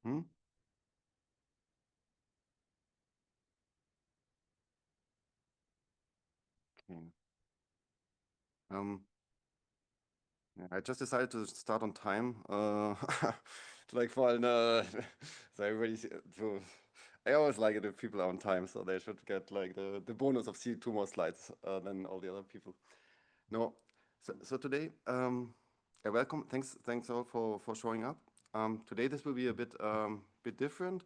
Hmm? Okay. Um, yeah, I just decided to start on time. Like for so everybody, so I always like it if people are on time, so they should get like the bonus of seeing two more slides than all the other people. No, so today, welcome. Thanks all for showing up. Today this will be a bit different.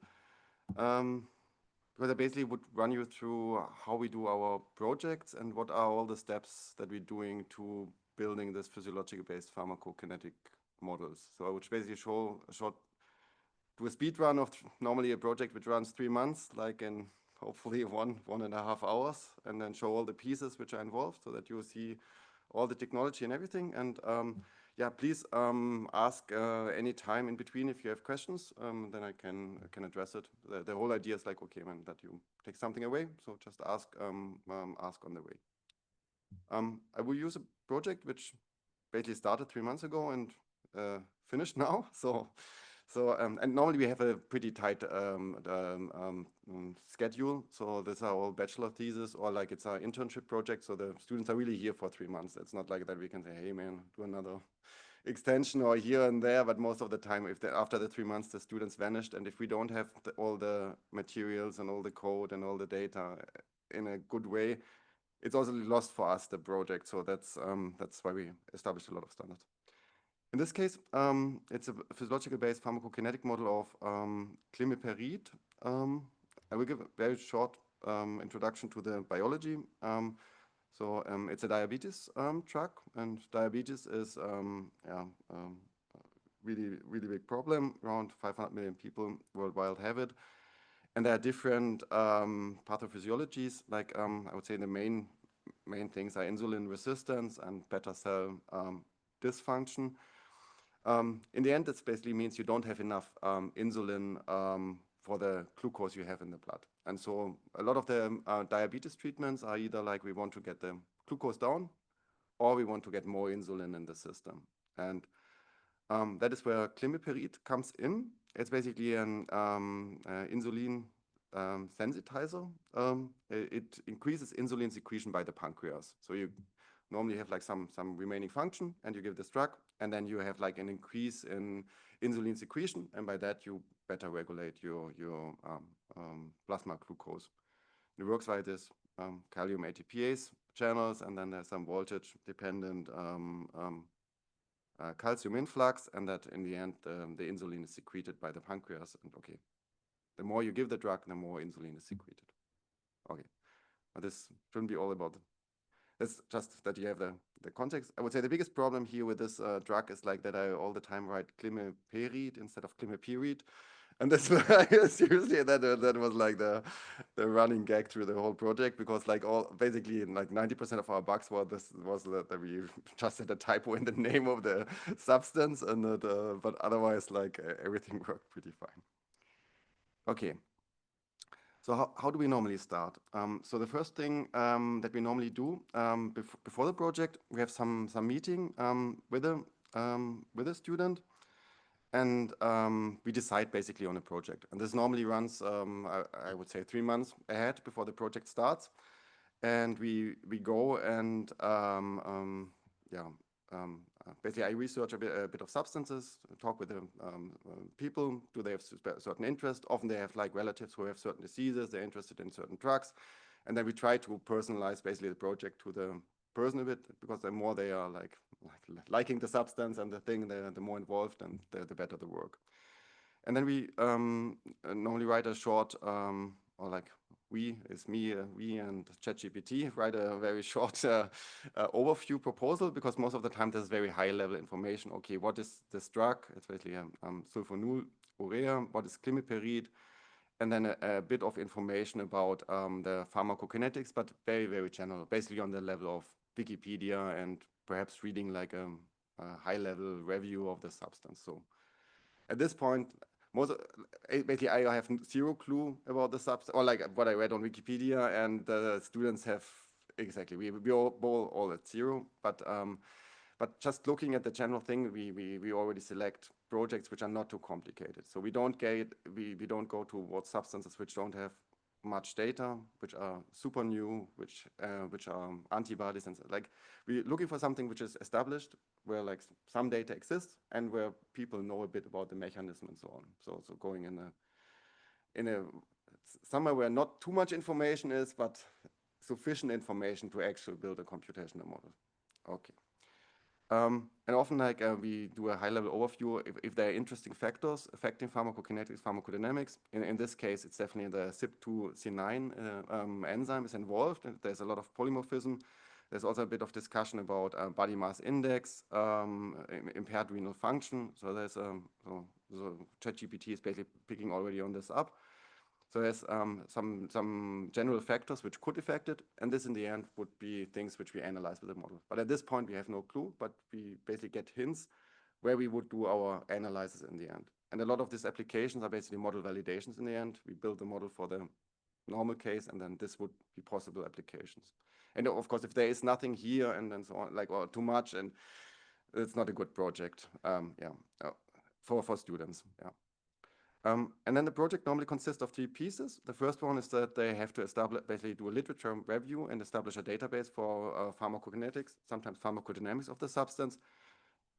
Um, because I basically would run you through how we do our projects and what are all the steps that we're doing to building this physiological based pharmacokinetic models. So I would basically show a short, do a speed run of normally a project which runs 3 months, like in hopefully 1.5 hours, and then show all the pieces which are involved so that you see all the technology and everything. And yeah, please ask any time in between if you have questions, then I can address it. The whole idea is like, okay, man, that you take something away, so just ask on the way. I will use a project which basically started 3 months ago and finished now. And normally we have a pretty tight schedule. So these are all bachelor thesis or like it's our internship project. So the students are really here for 3 months. It's not like that we can say, hey man, do another extension or here and there. But most of the time, if after the 3 months the students vanished, and if we don't have all the materials and all the code and all the data in a good way, it's also lost for us, the project. So that's why we established a lot of standards. In this case, it's a physiological-based pharmacokinetic model of climipiride. I will give a very short introduction to the biology. It's a diabetes drug, and diabetes is yeah, really big problem. Around 500 million people worldwide have it. And there are different pathophysiologies, like I would say the main things are insulin resistance and beta cell dysfunction. In the end, this basically means you don't have enough insulin for the glucose you have in the blood. And so a lot of the diabetes treatments are either like we want to get the glucose down or we want to get more insulin in the system. And that is where climipiride comes in. It's basically an insulin sensitizer. It increases insulin secretion by the pancreas. So you normally have like some remaining function and you give this drug, and then you have like an increase in insulin secretion, and by that you better regulate your plasma glucose. It works like this calcium ATPase channels, and then there's some voltage dependent calcium influx, and that in the end the insulin is secreted by the pancreas. And okay, the more you give the drug, the more insulin is secreted. Okay, but this shouldn't be all about it. It's just that you have the context. I would say the biggest problem here with this drug is like that I all the time write climipiride instead of climipiride. And that's seriously that was like the running gag through the whole project, because like all basically like 90% of our bugs was that we just had a typo in the name of the substance, and that, but otherwise like everything worked pretty fine. Okay. So how do we normally start? So the first thing that we normally do before the project, we have some meeting with a student, and we decide basically on a project. And this normally runs, I would say, 3 months ahead before the project starts. And we go and yeah, basically I research a bit of substances, talk with the people. Do they have certain interest? Often they have like relatives who have certain diseases. They're interested in certain drugs, and then we try to personalize basically the project to the person a bit, because the more they are like liking the substance and the thing, the more involved and the better the work. And then we normally write a short, or like we and ChatGPT write a very short overview proposal, because most of the time there's very high level information. Okay, what is this drug? It's basically sulfonylurea. What is climipiride? And then a bit of information about the pharmacokinetics, but very general, basically on the level of Wikipedia, and perhaps reading like a high-level review of the substance. So at this point, basically I have zero clue about the substance, or like what I read on Wikipedia, and the students have exactly, we all at zero. But But just looking at the general thing, we already select projects which are not too complicated. So we don't go towards substances which don't have much data, which are super new, which are antibodies, and like we're looking for something which is established, where like some data exists and where people know a bit about the mechanism and so on. So going in a somewhere where not too much information is, but sufficient information to actually build a computational model. Okay. And often like we do a high-level overview if there are interesting factors affecting pharmacokinetics, pharmacodynamics. In this case, it's definitely the CYP2C9 enzyme is involved, and there's a lot of polymorphism. There's also a bit of discussion about body mass index, impaired renal function. So there's so ChatGPT is basically picking already on this up. So there's some general factors which could affect it, and this in the end would be things which we analyze with the model. But at this point, we have no clue, but we basically get hints where we would do our analysis in the end. And a lot of these applications are basically model validations in the end. We build the model for the normal case, and then this would be possible applications. And of course, if there is nothing here and then so on, like or too much, and it's not a good project, for students, yeah. And then the project normally consists of 3 pieces. The first one is that they have to basically do a literature review and establish a database for pharmacokinetics, sometimes pharmacodynamics of the substance.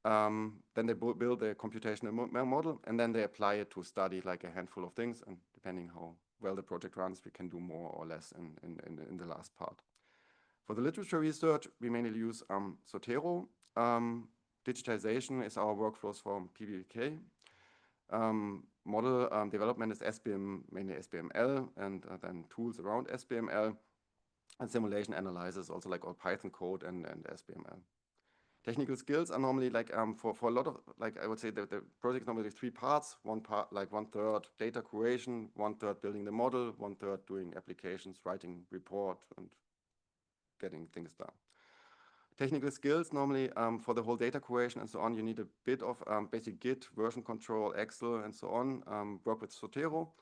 Then they build a computational model, and then they apply it to study like a handful of things. And depending how well the project runs, we can do more or less in the last part. For the literature research, we mainly use Zotero. Digitization is our workflows for PBPK. Model development is SBM, mainly SBML, and then tools around SBML, and simulation analysis, also like all Python code and SBML. Technical skills are normally like for a lot of, like I would say the project is normally 3 parts. One part, like 1/3 data curation, 1/3 building the model, 1/3 doing applications, writing report, and getting things done. Technical skills, normally for the whole data curation and so on, you need a bit of basic Git, version control, Excel, and so on, work with Zotero.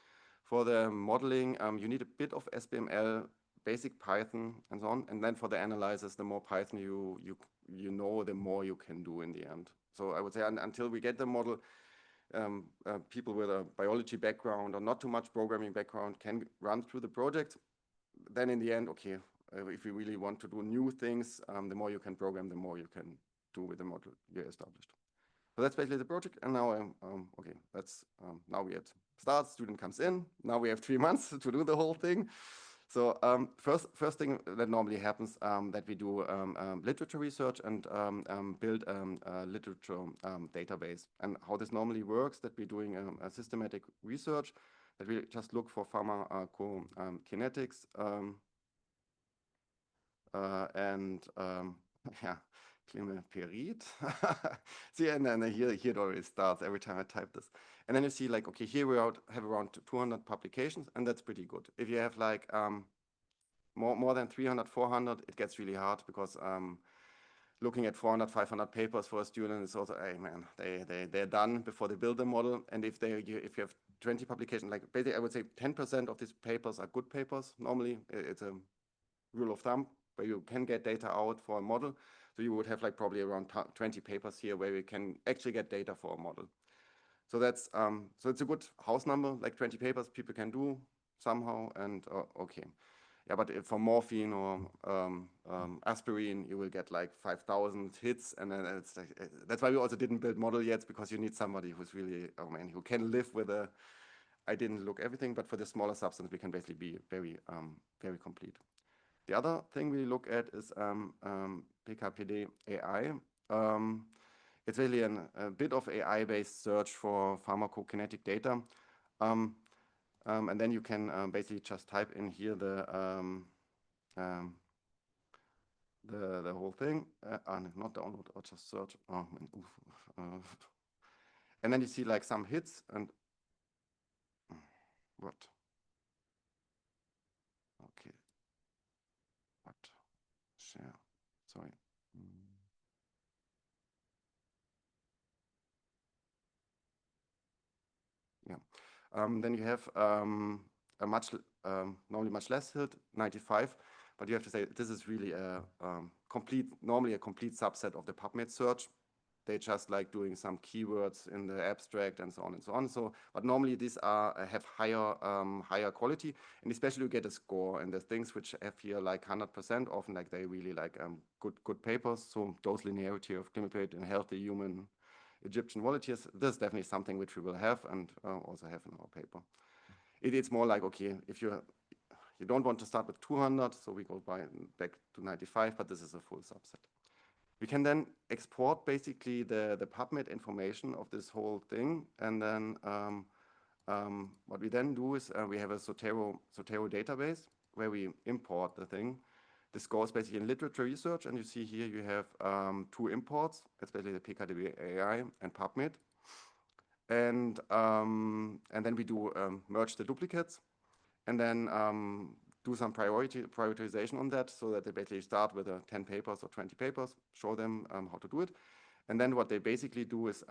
For the modeling, you need a bit of SBML, basic Python, and so on. And then for the analysis, the more Python you know, the more you can do in the end. So I would say until we get the model, people with a biology background or not too much programming background can run through the project. Then in the end, okay, if you really want to do new things, the more you can program, the more you can do with the model you established. So that's basically the project. And now, okay, that's now we at start. Student comes in. Now we have 3 months to do the whole thing. So first thing that normally happens that we do literature research and build a literature database. And how this normally works, that we're doing a systematic research, that we just look for pharmacokinetics. Yeah, Klimeperid. See, and then here it already starts every time I type this. And then you see like, okay, here we have around 200 publications, and that's pretty good. If you have like more than 300, 400, it gets really hard because looking at 400, 500 papers for a student is also, hey man, they're done before they build the model. And if you have 20 publications, like basically I would say 10% of these papers are good papers. Normally it's a rule of thumb where you can get data out for a model. So you would have like probably around 20 papers here where we can actually get data for a model. So that's so it's a good house number, like 20 papers people can do somehow. And okay, yeah, but if for morphine or aspirin, you will get like 5,000 hits, and then it's like, that's why we also didn't build model yet, because you need somebody who's really, oh man, who can live with a. I didn't look everything, but for the smaller substance, we can basically be very complete. The other thing we look at is PKPD AI. It's really a bit of AI-based search for pharmacokinetic data. And then you can basically just type in here the whole thing. Not download, or just search. Oh, man, and then you see like some hits and what? Okay. What? Share. Sorry. Yeah. Then you have a normally much less hit, 95. but you have to say this is really a normally a complete subset of the PubMed search. They just like doing some keywords in the abstract and so on and so on. So, but normally these have higher quality, and especially you get a score. And the things which have here like 100%, often like they really like good papers. So dose linearity of clinical in healthy human Egyptian volunteers. This is definitely something which we will have and also have in our paper. It's more like, okay, if you don't want to start with 200, so we go back to 95, but this is a full subset. We can then export basically the PubMed information of this whole thing, and then what we then do is we have a Zotero database where we import the thing. This goes basically in literature research, and you see here you have 2 imports, especially the PKDB AI and PubMed, and then we do merge the duplicates, and then do some prioritization on that, so that they basically start with 10 papers or 20 papers, show them how to do it. And then what they basically do is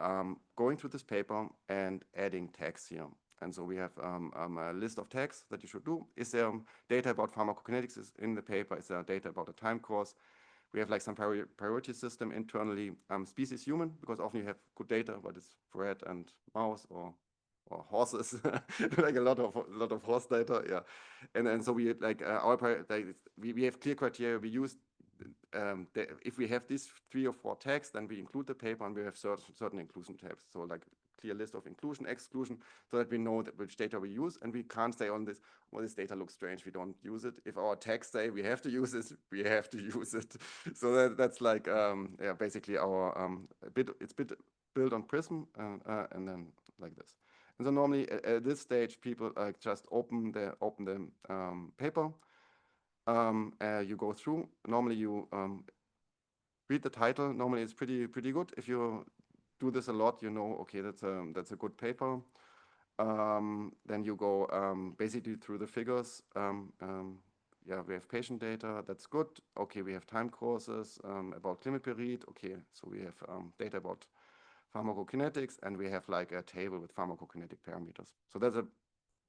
going through this paper and adding tags here. And so we have a list of tags that you should do. Is there data about pharmacokinetics in the paper? Is there data about a time course? We have like some priority system internally, species human, because often you have good data, what is rat and mouse or horses, like a lot of horse data, yeah. And so we like we have clear criteria. We use if we have these 3 or 4 tags, then we include the paper, and we have certain inclusion tabs. So like clear list of inclusion, exclusion, so that we know which data we use, and we can't say on this, well, this data looks strange, we don't use it. If our tags say we have to use this, we have to use it. So that's like yeah, basically our it's built on Prism, and then like this. And so normally at this stage, people just open the paper. You go through. Normally you read the title. Normally it's pretty good. If you do this a lot, you know, okay, that's a good paper. Then you go basically through the figures. Yeah, we have patient data. That's good. Okay, we have time courses about clinical period. Okay, so we have data about pharmacokinetics, and we have like a table with pharmacokinetic parameters. So that's a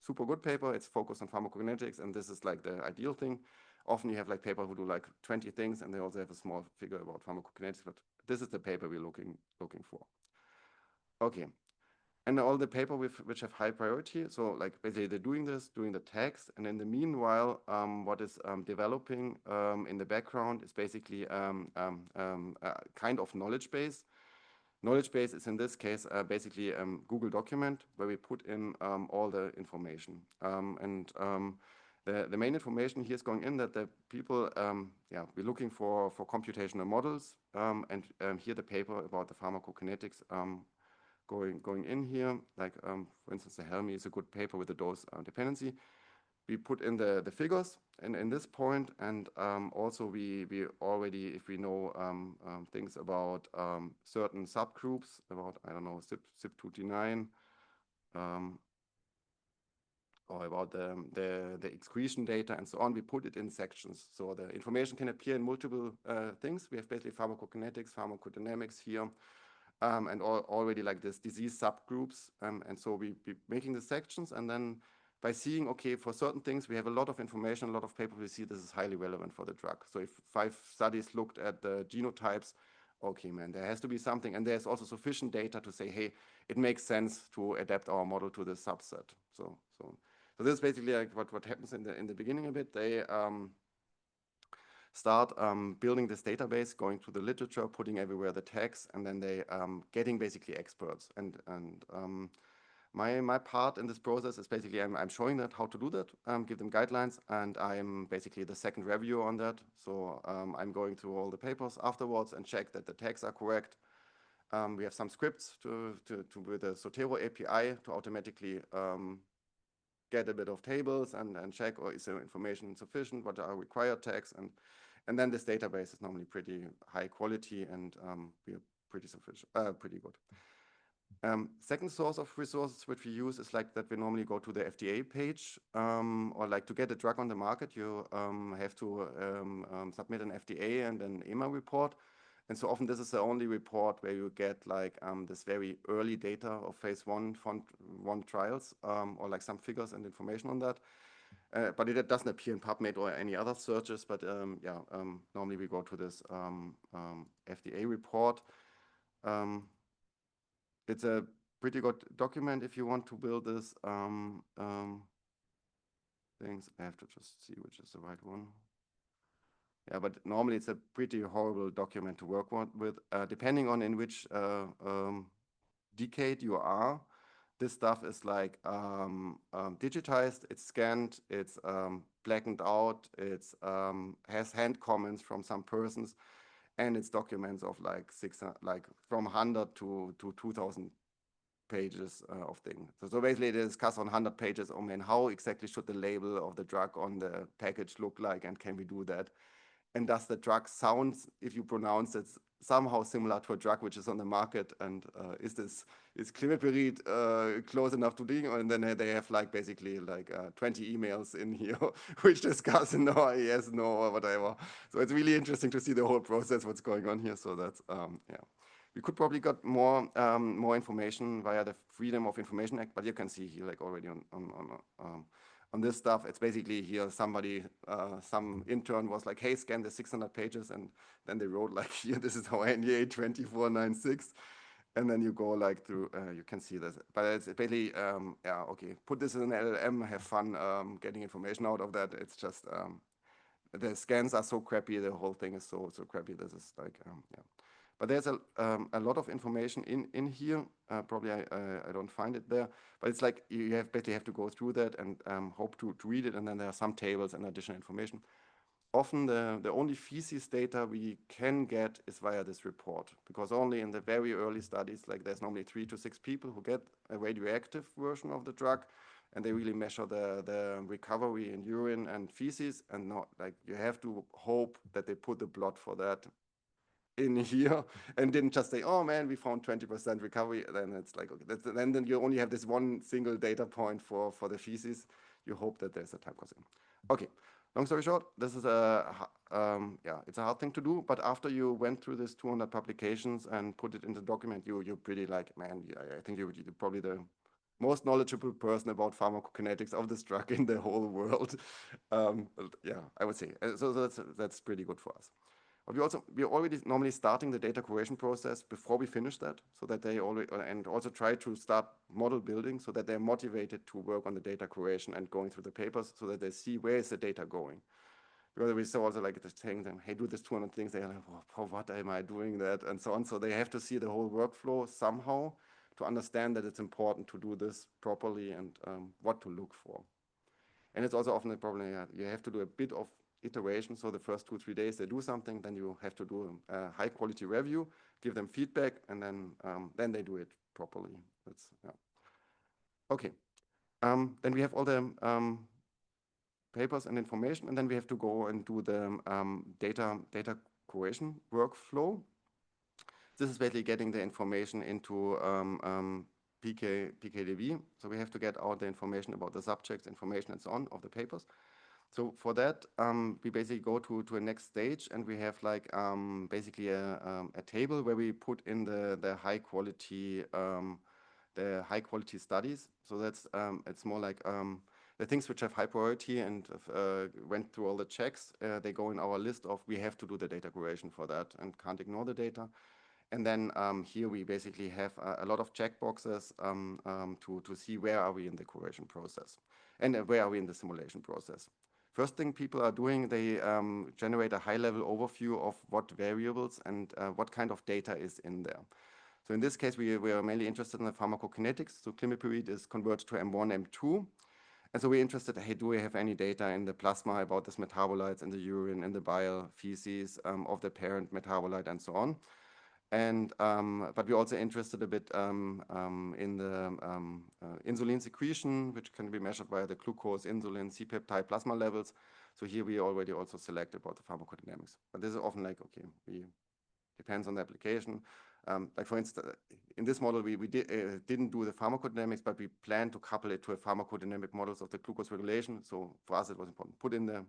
super good paper. It's focused on pharmacokinetics, and this is like the ideal thing. Often you have like paper who do like 20 things, and they also have a small figure about pharmacokinetics, but this is the paper we're looking for. Okay, and all the paper which have high priority, so like basically they're doing the tags, and in the meanwhile, what is developing in the background is basically a kind of knowledge base. Knowledge base is in this case basically a Google document where we put in all the information. The main information here is going in that the people, yeah, we're looking for computational models, and here the paper about the pharmacokinetics going in here, like for instance, the HARMONY is a good paper with the dose dependency. We put in the figures in this point, and also we already, if we know things about certain subgroups, about, I don't know, CYP2D9, or about the excretion data and so on, we put it in sections. So the information can appear in multiple things. We have basically pharmacokinetics, pharmacodynamics here, and already like this disease subgroups. And so we making the sections, and then by seeing, okay, for certain things, we have a lot of information, a lot of paper, we see this is highly relevant for the drug. So if 5 studies looked at the genotypes, okay, man, there has to be something. And there's also sufficient data to say, hey, it makes sense to adapt our model to this subset. So this is basically like what happens in the beginning a bit. They start building this database, going to the literature, putting everywhere the tags, and then they getting basically experts. And my part in this process is basically I'm showing that how to do that, give them guidelines, and I'm basically the second reviewer on that. So I'm going through all the papers afterwards and check that the tags are correct. We have some scripts with the Zotero API to automatically get a bit of tables and check, or is the information sufficient, what are required tags, and then this database is normally pretty high quality, and we're pretty good. Second source of resources which we use is like that we normally go to the FDA page, or like to get a drug on the market, you have to submit an FDA and an EMA report. And so often this is the only report where you get like this very early data of phase 1 trials, or like some figures and information on that. but it doesn't appear in PubMed or any other searches. But yeah, normally we go to this FDA report. It's a pretty good document if you want to build this things. I have to just see which is the right one. Yeah, but normally it's a pretty horrible document to work with, depending on in which decade you are. This stuff is like digitized, it's scanned, it's blackened out, it's has hand comments from some persons, and it's documents of like from 100 to 2,000 pages of things. So basically they discuss on 100 pages, oh man, how exactly should the label of the drug on the package look like, and can we do that? And does the drug sound, if you pronounce it, somehow similar to a drug which is on the market? And is climipirid close enough to being? And then they have like basically like 20 emails in here which discuss no, yes, no, or whatever. So it's really interesting to see the whole process, what's going on here. So that's, yeah. We could probably got more information via the Freedom of Information Act, but you can see here like already on this stuff. It's basically here somebody, some intern was like, hey, scan the 600 pages, and then they wrote like, here, this is our NDA 2496. And then you go like through, you can see this, but it's basically, yeah, okay, put this in an LLM, have fun getting information out of that. It's just, the scans are so crappy, the whole thing is so crappy. This is like, yeah. But there's a lot of information in here. Probably I don't find it there, but it's like you basically have to go through that and hope to read it, and then there are some tables and additional information. Often the only feces data we can get is via this report, because only in the very early studies, like there's normally 3 to 6 people who get a radioactive version of the drug, and they really measure the recovery in urine and feces, and not like you have to hope that they put the blood for that in here and didn't just say, oh man, we found 20% recovery. Then it's like, okay, then you only have this one single data point for the feces. You hope that there's a time course in. Okay, long story short, this is yeah, it's a hard thing to do, but after you went through this 200 publications and put it in the document, you're pretty like, man, I think you're probably the most knowledgeable person about pharmacokinetics of this drug in the whole world. Yeah, I would say. So that's pretty good for us. But we're already normally starting the data curation process before we finish that, so that they already, and also try to start model building so that they're motivated to work on the data curation and going through the papers so that they see where is the data going. Because we saw also like saying them, hey, do this 200 things. They're like, oh, for what am I doing that? And so on. So they have to see the whole workflow somehow to understand that it's important to do this properly and what to look for. And it's also often a problem, you have to do a bit of iteration. So the first 2-3 days they do something, then you have to do a high quality review, give them feedback, and then they do it properly. That's, yeah. Okay. Then we have all the papers and information, and then we have to go and do the data curation workflow. This is basically getting the information into PKDB. So we have to get out the information about the subjects, information and so on of the papers. So for that, we basically go to a next stage, and we have like basically a table where we put in the high quality studies. So that's it's more like the things which have high priority and went through all the checks. They go in our list of we have to do the data curation for that and can't ignore the data. And then here we basically have a lot of checkboxes to see where are we in the curation process and where are we in the simulation process. First thing people are doing, they generate a high-level overview of what variables and what kind of data is in there. So in this case, we are mainly interested in the pharmacokinetics. So climipirid is converted to M1, M2. And so we're interested, hey, do we have any data in the plasma about this metabolites in the urine, in the bile, feces of the parent metabolite, and so on. And but we're also interested a bit in the insulin secretion, which can be measured by the glucose, insulin, C-peptide plasma levels. So here we already also select about the pharmacodynamics. But this is often like, okay, depends on the application. Like for instance, in this model, we didn't do the pharmacodynamics, but we plan to couple it to a pharmacodynamic models of the glucose regulation. So for us, it was important. Put in the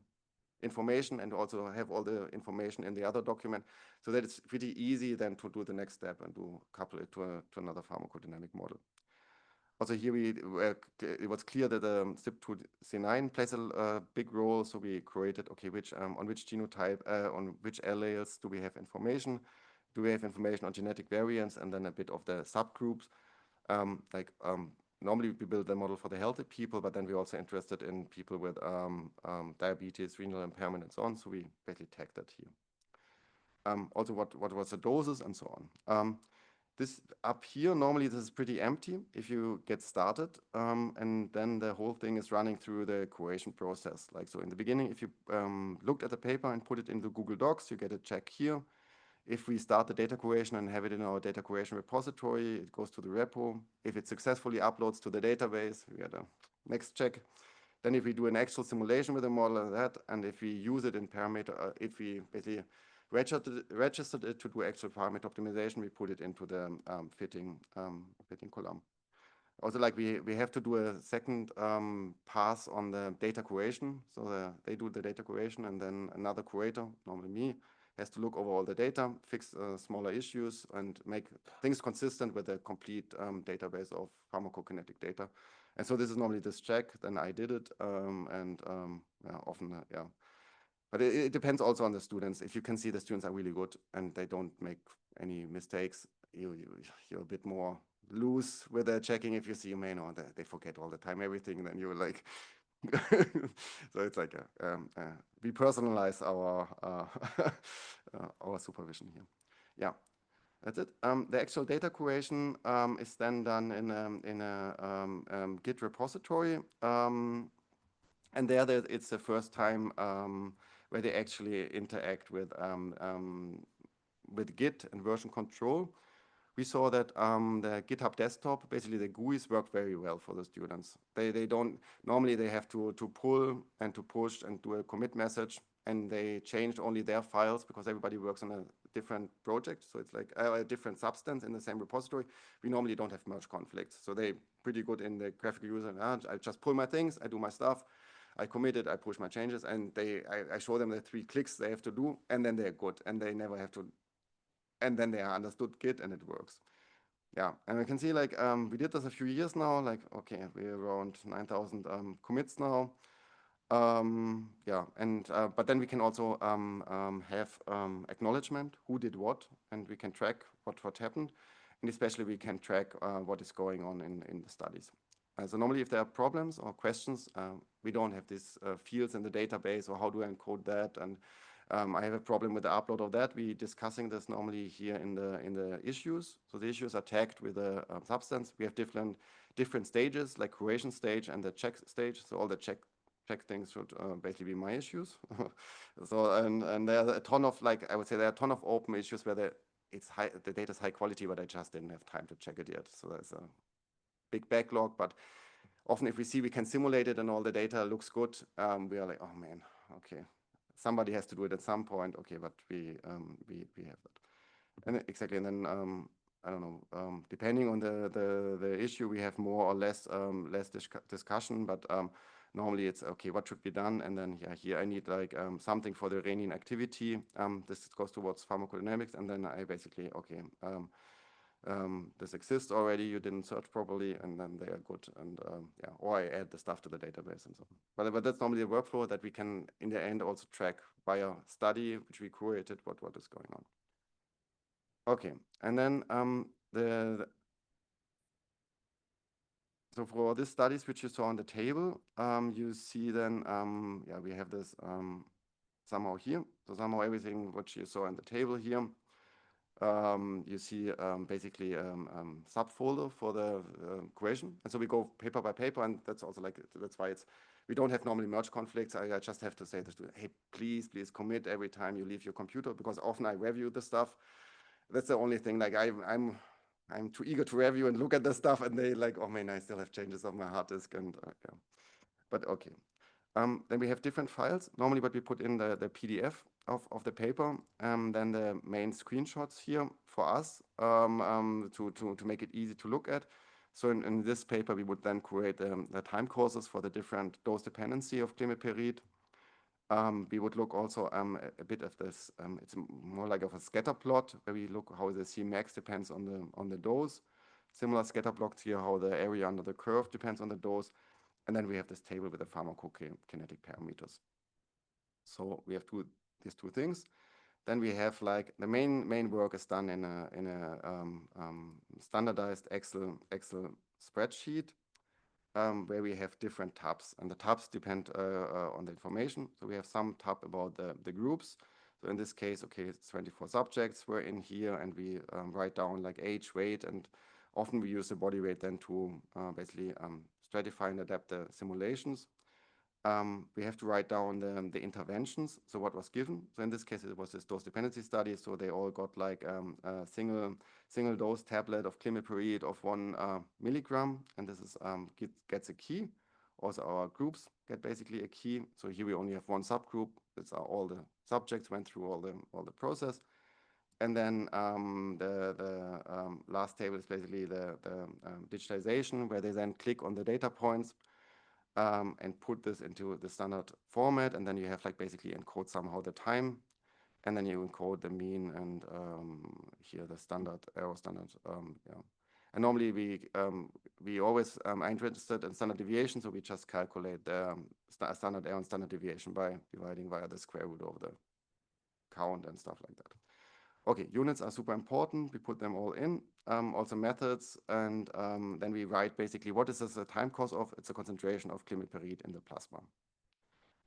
information and also have all the information in the other document, so that it's pretty easy then to do the next step and to couple it to another pharmacodynamic model. Also here it was clear that CYP2C9 plays a big role, so we created, okay, on which genotype, on which alleles do we have information? Do we have information on genetic variants, and then a bit of the subgroups? Normally we build the model for the healthy people, but then we're also interested in people with diabetes, renal impairment, and so on, so we basically tagged that here. Also what was the doses and so on. This up here, normally this is pretty empty if you get started, and then the whole thing is running through the curation process. Like, so in the beginning, if you looked at the paper and put it into Google Docs, you get a check here. If we start the data curation and have it in our data curation repository, it goes to the repo. If it successfully uploads to the database, we get a next check. Then if we do an actual simulation with the model and that, and if we use it in parameter, if we basically registered it to do actual parameter optimization, we put it into the fitting column. Also, like we have to do a second pass on the data curation. So they do the data curation, and then another curator, normally me, has to look over all the data, fix smaller issues, and make things consistent with the complete database of pharmacokinetic data. And so this is normally this check. Then I did it, and often, yeah. But it depends also on the students. If you can see the students are really good and they don't make any mistakes, you're a bit more loose with the checking. If you see, man, or they forget all the time everything, then you're like, so it's like we personalize our supervision here. Yeah, that's it. The actual data curation is then done in a Git repository, and there it's the first time where they actually interact with Git and version control. We saw that the GitHub desktop, basically the GUIs work very well for the students. They don't, normally they have to pull and to push and do a commit message, and they changed only their files because everybody works on a different project. So it's like a different substance in the same repository. We normally don't have merge conflicts. So they're pretty good in the graphical user. I just pull my things, I do my stuff, I commit it, I push my changes, and I show them the 3 clicks they have to do, and then they're good, and they never have to, and then they understood Git, and it works. Yeah, and we can see, like, we did this a few years now, like, okay, we're around 9,000 commits now. Yeah, and but then we can also have acknowledgement, who did what, and we can track what happened, and especially we can track what is going on in the studies. So normally if there are problems or questions, we don't have these fields in the database, or how do I encode that, and I have a problem with the upload of that. We're discussing this normally here in the issues. So the issues are tagged with a substance. We have different stages, like curation stage and the check stage. So all the check things should basically be my issues. So and there are a ton of, like, I would say there are a ton of open issues where the data is high quality, but I just didn't have time to check it yet. So there's a big backlog, but often if we see we can simulate it and all the data looks good, we are like, oh man, okay, somebody has to do it at some point. Okay, but we have that, and exactly, and then I don't know, depending on the issue, we have more or less discussion, but normally it's okay, what should be done, and then yeah, here I need like something for the renin activity. This goes towards pharmacodynamics, and then I basically, okay, this exists already, you didn't search properly, and then they are good, and yeah, or I add the stuff to the database and so on. But that's normally a workflow that we can in the end also track via study which we created what is going on. Okay, and then so for these studies which you saw on the table, you see then yeah, we have this somehow here. So somehow everything what you saw on the table here. You see basically subfolder for the curation, and so we go paper by paper, and that's also like, that's why we don't have normally merge conflicts. I just have to say to students, hey, please commit every time you leave your computer, because often I review the stuff. That's the only thing. Like I'm too eager to review and look at the stuff, and they like, oh man, I still have changes on my hard disk, and yeah. But okay. Then we have different files. Normally what we put in the PDF of the paper, then the main screenshots here for us to make it easy to look at. So in this paper, we would then create the time courses for the different dose dependency of glimepiride. We would look also a bit of this, it's more like of a scatter plot, where we look how the Cmax depends on the dose. similar scatter plots here, how the area under the curve depends on the dose. And then we have this table with the pharmacokinetic parameters. So we have these two things. Then we have like the main work is done in a standardized Excel spreadsheet where we have different tabs, and the tabs depend on the information. So we have some tab about the groups. So in this case, okay, it's 24 subjects were in here, and we write down like age, weight, and often we use the body weight then to basically stratify and adapt the simulations. We have to write down the interventions, so what was given. So in this case, it was this dose dependency study, so they all got like a single dose tablet of climiperid of 1 milligram, and this is gets a key. Also, our groups get basically a key. So here we only have one subgroup. That's all the subjects went through all the process. And then the last table is basically the digitization, where they then click on the data points and put this into the standard format, and then you have like basically encode somehow the time, and then you encode the mean and here the standard error standard. Yeah. And normally we always are interested in standard deviation, so we just calculate the standard error and standard deviation by dividing via the square root of the count and stuff like that. Okay, units are super important. We put them all in, also methods, and then we write basically what is this a time course of? It's a concentration of climiperid in the plasma.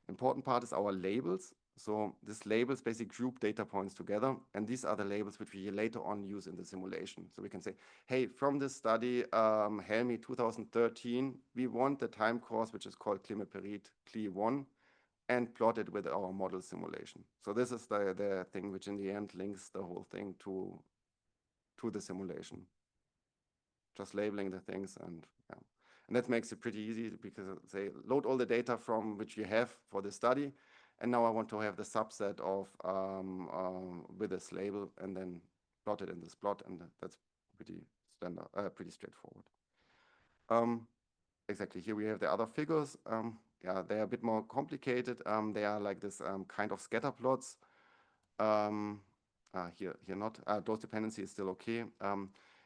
Important part is our labels. So this labels basically group data points together, and these are the labels which we later on use in the simulation. So we can say, hey, from this study, Helmi 2013, we want the time course which is called climiperid CLI1, and plot it with our model simulation. So this is the thing which in the end links the whole thing to the simulation. Just labeling the things, and yeah. And that makes it pretty easy because they load all the data from which you have for the study, and now I want to have the subset of with this label and then plot it in this plot, and that's pretty standard, pretty straightforward. Exactly, here we have the other figures. Yeah, they are a bit more complicated. They are like this kind of scatter plots. Here not. Dose dependency is still okay.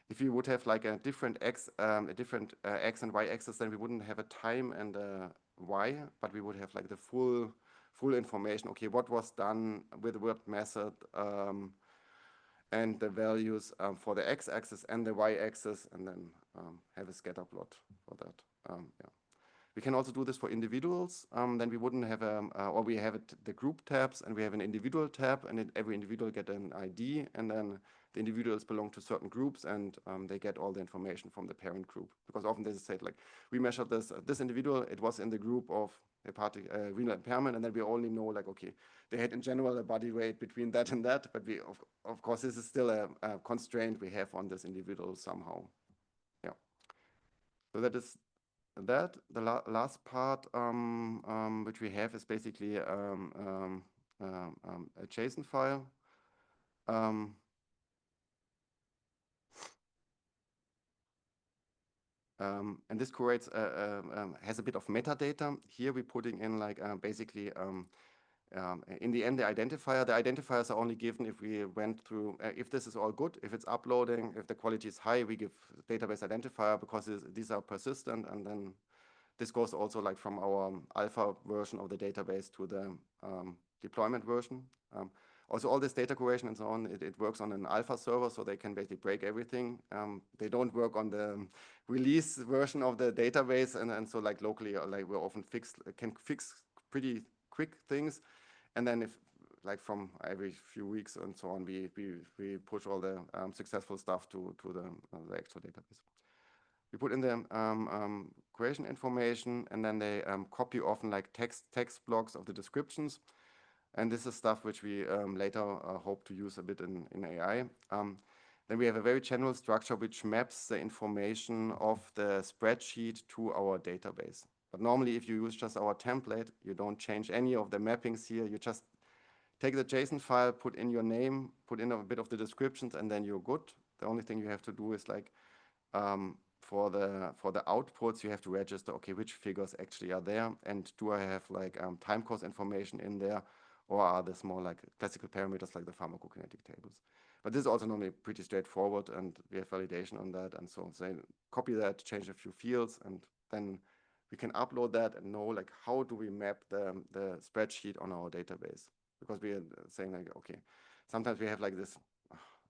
If you would have like a different x and y axis, then we wouldn't have a time and a y, but we would have like the full information. Okay, what was done with what method, and the values for the x-axis and the y-axis, and then have a scatter plot for that. Yeah. We can also do this for individuals. Then we wouldn't have or we have the group tabs, and we have an individual tab, and every individual get an ID, and then the individuals belong to certain groups, and they get all the information from the parent group. Because often they say like, we measured this individual, it was in the group of hepatic renal impairment, and then we only know like, okay, they had in general a body weight between that and that, but we of course this is still a constraint we have on this individual somehow. Yeah. So that is that. The last part which we have is basically a JSON file. And this creates has a bit of metadata. Here we're putting in like basically in the end the identifiers are only given if we went through if this is all good, if it's uploading, if the quality is high, we give database identifier because these are persistent, and then this goes also like from our alpha version of the database to the deployment version. Also, all this data curation and so on, it works on an alpha server, so they can basically break everything. They don't work on the release version of the database, and so like locally, like we're often can fix pretty quick things, and then if like from every few weeks and so on, we push all the successful stuff to the actual database. We put in the creation information, and then they copy often like text blocks of the descriptions. And this is stuff which we later hope to use a bit in AI. Then we have a very general structure which maps the information of the spreadsheet to our database. But normally, if you use just our template, you don't change any of the mappings here. You just take the JSON file, put in your name, put in a bit of the descriptions, and then you're good. The only thing you have to do is like for the outputs, you have to register, okay, which figures actually are there, and do I have like time course information in there, or are this more like classical parameters like the pharmacokinetic tables? But this is also normally pretty straightforward, and we have validation on that. And so say, copy that, change a few fields, and then we can upload that and know like how do we map the spreadsheet on our database? Because we are saying like, okay, sometimes we have like this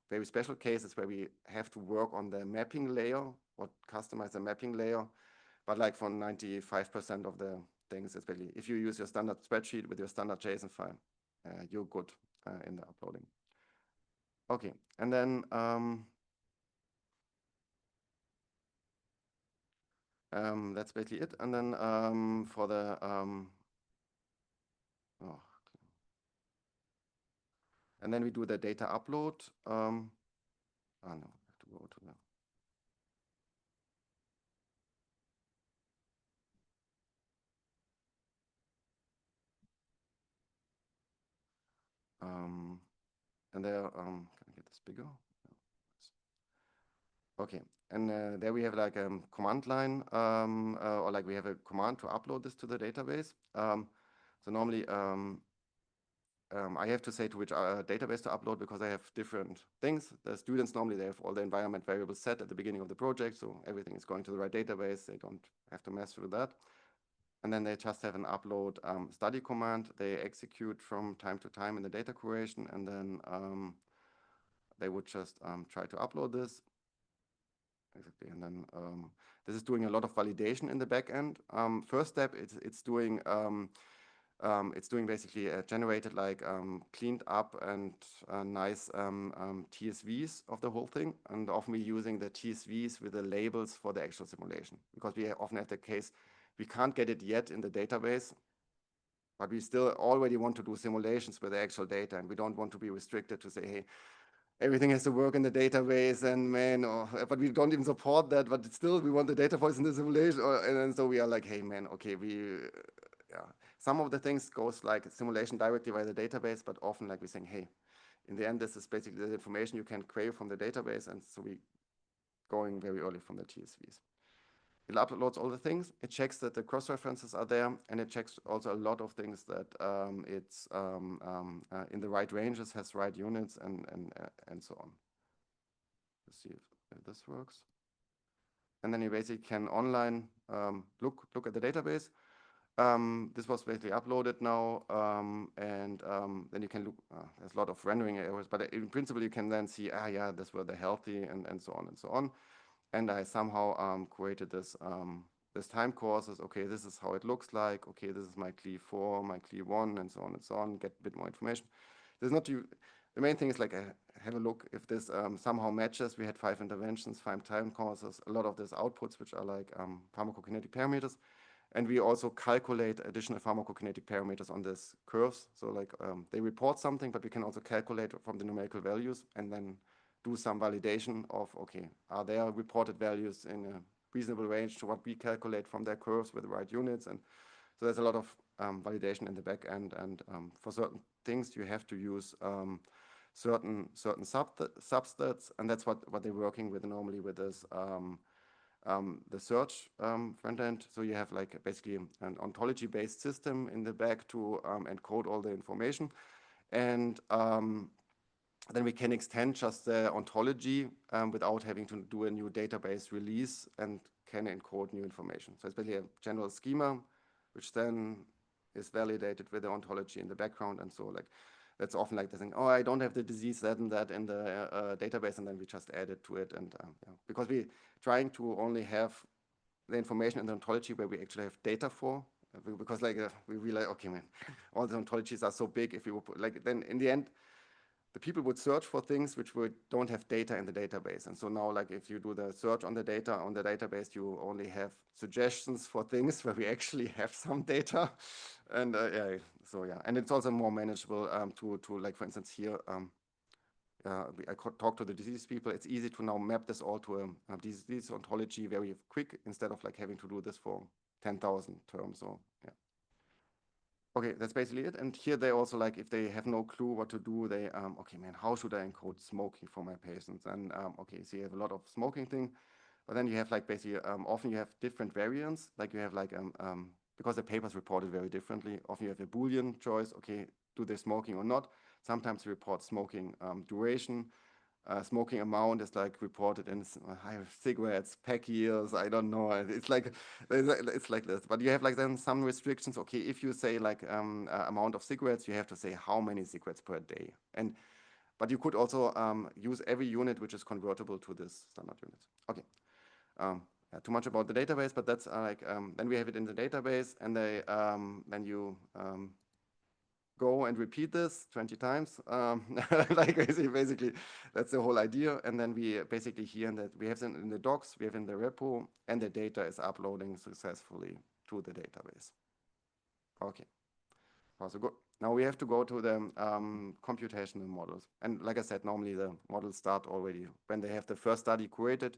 very special cases where we have to work on the mapping layer or customize the mapping layer. But like for 95% of the things, especially if you use your standard spreadsheet with your standard JSON file, you're good in the uploading. Okay, and then that's basically it. And then for the oh, and then we do the data upload. No, I have to go to the. And there, can I get this bigger? Okay, and there we have like a command line, or like we have a command to upload this to the database. So normally I have to say to which database to upload because I have different things. The students normally they have all the environment variables set at the beginning of the project, so everything is going to the right database. They don't have to mess with that. And then they just have an upload study command. They execute from time to time in the data curation, and then they would just try to upload this. Exactly, and then this is doing a lot of validation in the back end. First step, it's doing basically generated like cleaned up and nice TSVs of the whole thing, and often we using the TSVs with the labels for the actual simulation because we often have the case we can't get it yet in the database, but we still already want to do simulations with the actual data, and we don't want to be restricted to say, hey, everything has to work in the database, and man, but we don't even support that, but still we want the data points in the simulation, and so we are like, hey man, okay, yeah. Some of the things goes like simulation directly via the database, but often like we're saying, hey, in the end, this is basically the information you can query from the database, and so we going very early from the TSVs. It uploads all the things. It checks that the cross-references are there, and it checks also a lot of things that it's in the right ranges, has right units, and so on. Let's see if this works. And then you basically can online look at the database. This was basically uploaded now, and then you can look. There's a lot of rendering errors, but in principle you can then see, yeah, this were the healthy, and so on and so on. And I somehow created this time courses. Okay, this is how it looks like. Okay, this is my CLE4, my CLE1, and so on and so on. Get a bit more information. There's not you. The main thing is like have a look if this somehow matches. We had 5 interventions, 5 time courses. A lot of these outputs, which are like pharmacokinetic parameters. And we also calculate additional pharmacokinetic parameters on these curves. So like they report something, but we can also calculate from the numerical values and then do some validation of, okay, are there reported values in a reasonable range to what we calculate from their curves with the right units? And so there's a lot of validation in the back end. And for certain things, you have to use certain substats. And that's what they're working with normally with this the search front end. So you have like basically an ontology-based system in the back to encode all the information. And then we can extend just the ontology without having to do a new database release and can encode new information. So it's basically a general schema, which then is validated with the ontology in the background. And so like that's often like the thing, oh, I don't have the disease that and that in the database, and then we just add it to it. And yeah, because we're trying to only have the information in the ontology where we actually have data for, because like we realize, okay, man, all the ontologies are so big. If we would put, like, then in the end, the people would search for things which don't have data in the database. And so now, like, if you do the search on the data on the database, you only have suggestions for things where we actually have some data. And yeah, so yeah, and it's also more manageable to like, for instance, here, I talk to the disease people. It's easy to now map this all to a disease ontology very quick instead of like having to do this for 10,000 terms. So yeah. Okay, that's basically it. And here they also like, if they have no clue what to do, they, okay, man, how should I encode smoking for my patients? And okay, so you have a lot of smoking thing, but then you have like basically, often you have different variants. Like you have like, because the papers reported very differently. Often you have a Boolean choice. Okay, do they smoking or not. Sometimes we report smoking duration. Smoking amount is like reported in cigarettes, pack years. I don't know. It's like this. But you have like then some restrictions. Okay, if you say like amount of cigarettes, you have to say how many cigarettes per day. But you could also use every unit which is convertible to this standard unit. Okay. Yeah, too much about the database, but that's then we have it in the database, and then you go and repeat this 20 times. Like basically, that's the whole idea. And then we basically here that we have in the docs, we have in the repo, and the data is uploading successfully to the database. Okay, also good. Now we have to go to the computational models. And like I said, normally the models start already when they have the first study curated.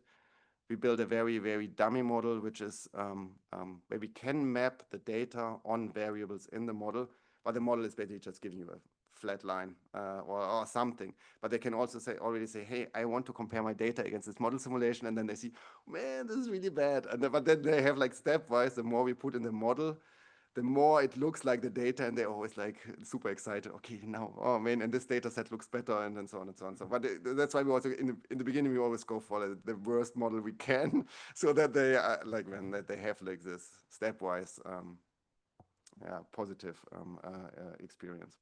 We build a very, very dummy model, which is where we can map the data on variables in the model, but the model is basically just giving you a flat line or something. But they can also already say, hey, I want to compare my data against this model simulation, and then they see, man, this is really bad. But then they have like stepwise, the more we put in the model, the more it looks like the data, and they're always like super excited. Okay, now, oh man, and this data set looks better, and then so on and so on. So, but that's why we also in the beginning we always go for the worst model we can, so that they like when that they have like this stepwise, positive experience.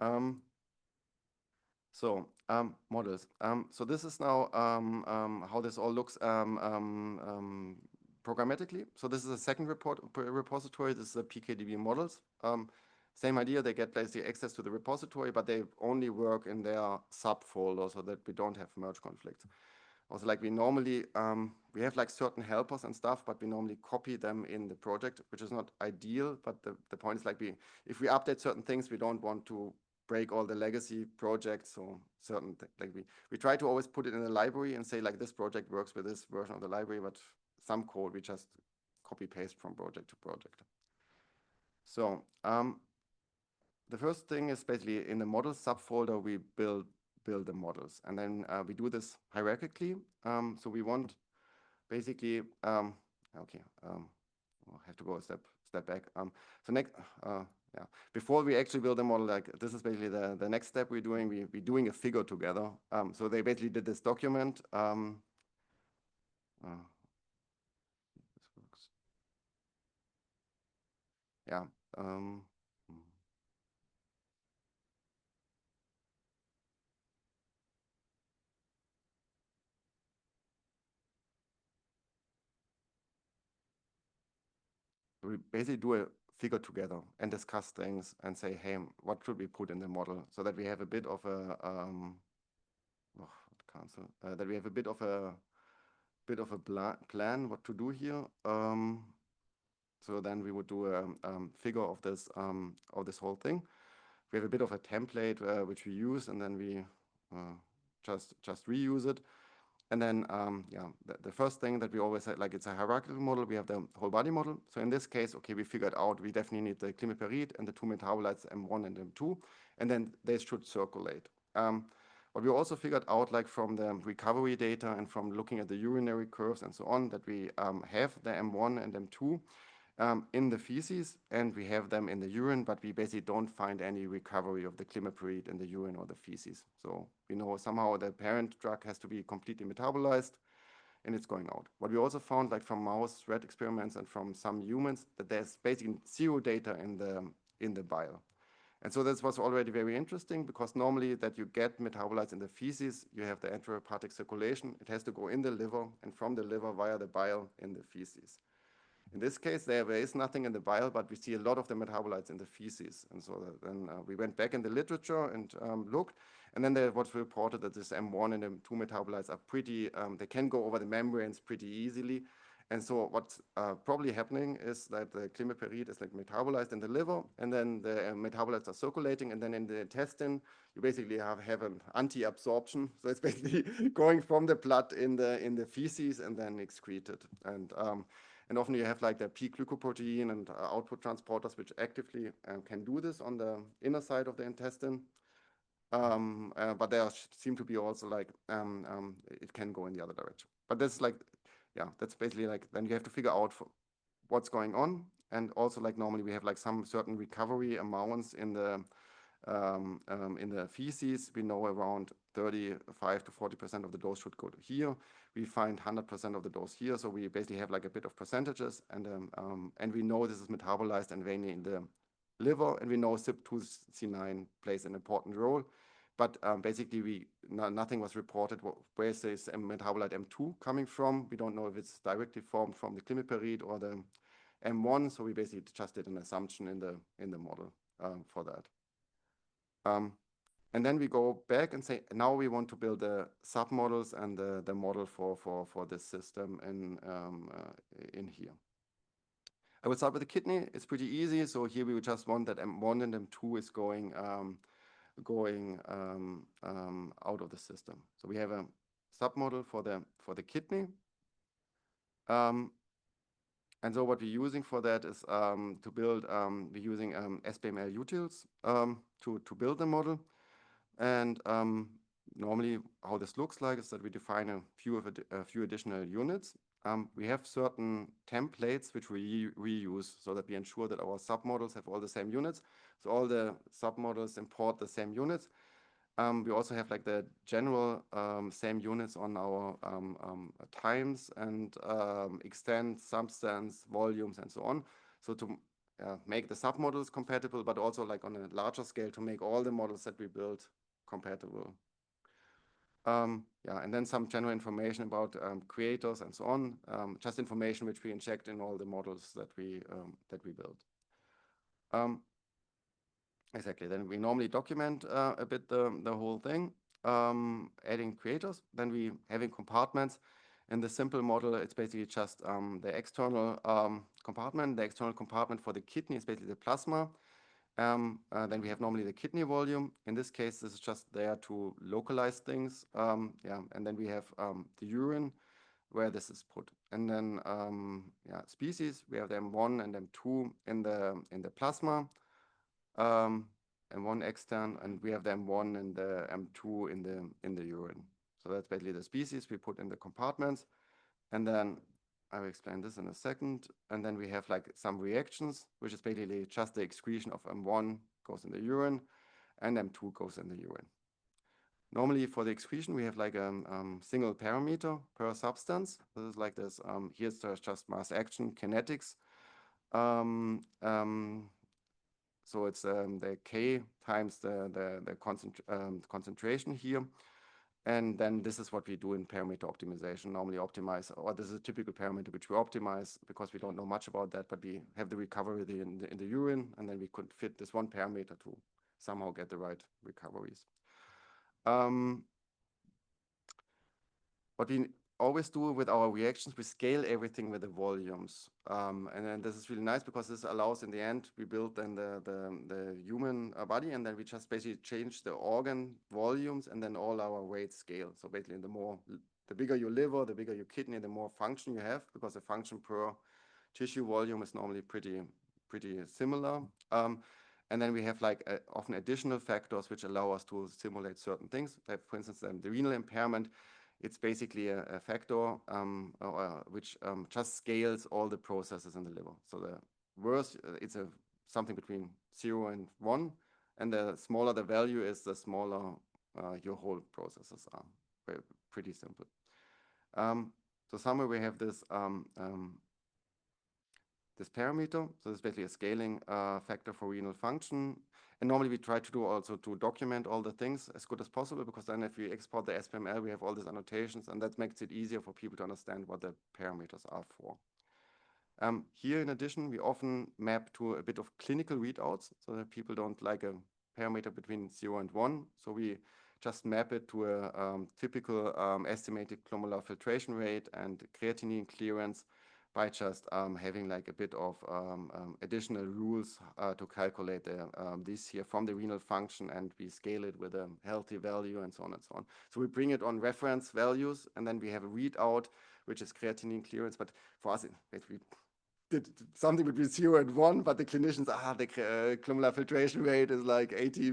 Models. So this is now how this all looks programmatically. So this is a second repository. This is a PKDB models. Same idea. They get basically access to the repository, but they only work in their subfolder so that we don't have merge conflicts. Also, like we normally, we have like certain helpers and stuff, but we normally copy them in the project, which is not ideal. But the point is like if we update certain things, we don't want to break all the legacy projects or certain like we try to always put it in a library and say like this project works with this version of the library, but some code we just copy paste from project to project. So the first thing is basically in the model subfolder we build the models, and then we do this hierarchically. So we want basically okay. I'll have to go a step back. So next, yeah, before we actually build a model, like this is basically the next step we're doing. We're doing a figure together. So they basically did this document. This works. Yeah. We basically do a figure together and discuss things and say, hey, what should we put in the model so that we have a bit of a that we have a bit of a plan what to do here. So then we would do a figure of this whole thing. We have a bit of a template which we use, and then we just reuse it. And then, yeah, the first thing that we always say, like it's a hierarchical model, we have the whole body model. So in this case, okay, we figured out we definitely need the climiperid and the two metabolites M1 and M2, and then they should circulate. But we also figured out, like from the recovery data and from looking at the urinary curves and so on, that we have the M1 and M2 in the feces, and we have them in the urine, but we basically don't find any recovery of the climiperid in the urine or the feces. So we know somehow the parent drug has to be completely metabolized, and it's going out. What we also found, like from mouse rat experiments and from some humans, that there's basically zero data in the bile. And so this was already very interesting, because normally that you get metabolites in the feces, you have the enterohepatic circulation. It has to go in the liver, and from the liver via the bile in the feces. In this case, there is nothing in the bile, but we see a lot of the metabolites in the feces. And so then we went back in the literature and looked, and then there was reported that this M1 and M2 metabolites are pretty, they can go over the membranes pretty easily. And so what's probably happening is that the climiperid is like metabolized in the liver, and then the metabolites are circulating, and then in the intestine, you basically have an anti-absorption. So it's basically going from the blood in the feces and then excreted. And often you have like the P-glycoprotein and output transporters, which actively can do this on the inner side of the intestine. But there seem to be also like, it can go in the other direction. But that's like, yeah, that's basically like, then you have to figure out what's going on. And also, like normally we have like some certain recovery amounts in the feces. We know around 35 to 40% of the dose should go to here. We find 100% of the dose here, so we basically have like a bit of percentages, and we know this is metabolized and mainly in the liver, and we know CYP2C9 plays an important role. But basically, nothing was reported. Where is this metabolite M2 coming from? We don't know if it's directly formed from the climiperid or the M1. So we basically just did an assumption in the model for that. And then we go back and say, now we want to build the submodels and the model for this system in here. I would start with the kidney. It's pretty easy. So here we would just want that M1 and M2 is going out of the system. So we have a submodel for the kidney. And so what we're using for that is to build, we're using SBML utils to build the model. And normally how this looks like is that we define a few additional units. We have certain templates which we reuse so that we ensure that our submodels have all the same units. So all the submodels import the same units. We also have like the general same units on our times and extent, substance, volumes, and so on. So to make the submodels compatible, but also like on a larger scale to make all the models that we build compatible. Yeah, and then some general information about creators and so on. Just information which we inject in all the models that we build. Exactly. Then we normally document a bit the whole thing, adding creators. Then we having compartments. In the simple model, it's basically just the external compartment. The external compartment for the kidney is basically the plasma. Then we have normally the kidney volume. In this case, this is just there to localize things. Yeah, and then we have the urine where this is put. And then yeah, species, we have the M1 and M2 in the plasma. M1 extern, and we have the M1 and the M2 in the urine. So that's basically the species we put in the compartments. And then I will explain this in a second. And then we have like some reactions, which is basically just the excretion of M1 goes in the urine and M2 goes in the urine. Normally for the excretion, we have like a single parameter per substance. This is like this. Here's just mass action kinetics. So it's the K times the concentration here. And then this is what we do in parameter optimization, normally optimize, or this is a typical parameter which we optimize because we don't know much about that, but we have the recovery in the urine, and then we could fit this one parameter to somehow get the right recoveries. What we always do with our reactions, we scale everything with the volumes. And then this is really nice because this allows in the end, we build then the human body, and then we just basically change the organ volumes and then all our weights scale. So basically the bigger your liver, the bigger your kidney, the more function you have, because the function per tissue volume is normally pretty similar. And then we have like often additional factors which allow us to simulate certain things. Like for instance, the renal impairment, it's basically a factor which just scales all the processes in the liver. So the worse, it's something between 0 and 1. And the smaller the value is, the smaller your whole processes are. Pretty simple. So somewhere we have this this parameter. So it's basically a scaling factor for renal function. And normally we try to do also to document all the things as good as possible, because then if we export the SPML, we have all these annotations, and that makes it easier for people to understand what the parameters are for. Here, in addition, we often map to a bit of clinical readouts, so that people don't like a parameter between 0 and 1. So we just map it to a typical estimated glomerular filtration rate and creatinine clearance, by just having like a bit of additional rules to calculate this here from the renal function, and we scale it with a healthy value and so on and so on. So we bring it on reference values, and then we have a readout, which is creatinine clearance. But for us, we did something between 0 and 1, but the clinicians, the glomerular filtration rate is like 80,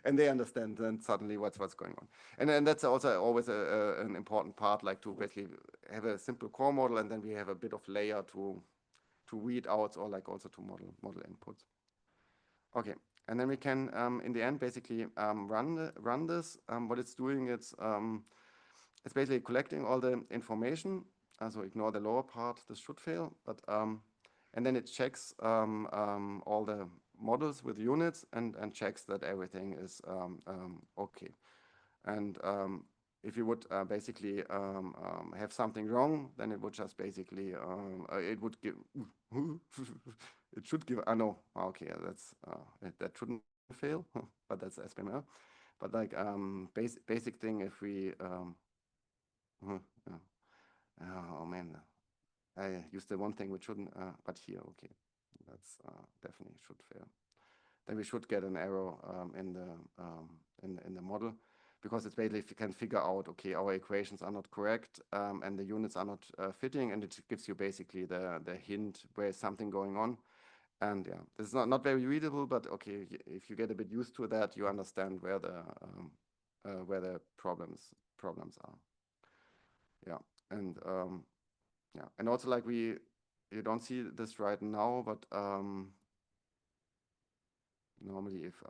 and they understand then suddenly what's going on. And that's also always an important part, like to basically have a simple core model, and then we have a bit of layer to readouts or like also to model inputs. Okay, and then we can in the end basically run this. What it's doing, it's basically collecting all the information. So ignore the lower part. This should fail, but and then it checks all the models with units and checks that everything is okay. And if you would basically have something wrong, then it would just basically it would give it should give. I know. Okay, that's that shouldn't fail, but that's SPML. But like basic thing, if we yeah. Oh man, I used the one thing which shouldn't. But here, okay, that's definitely should fail. Then we should get an error in the model, because it's basically if you can figure out, okay, our equations are not correct and the units are not fitting, and it gives you basically the hint where is something going on. And yeah, this is not very readable, but okay, if you get a bit used to that, you understand where the problems are. Yeah, and yeah, and also like you don't see this right now, but normally if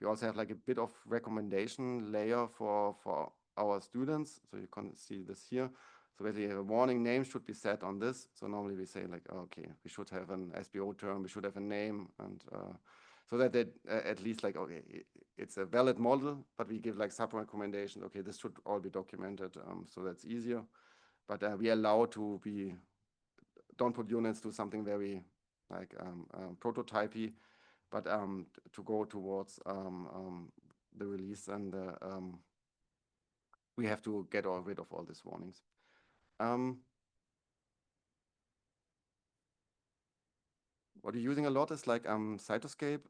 we also have like a bit of recommendation layer for our students, so you can see this here. So basically a warning name should be set on this. So normally we say like, okay, we should have an SBO term, we should have a name, and so that they at least like, okay, it's a valid model, but we give like sub recommendations. Okay, this should all be documented, so that's easier. But we allow to be, don't put units to something very like prototypey, but to go towards the release, and we have to get rid of all these warnings. What you're using a lot is like Cytoscape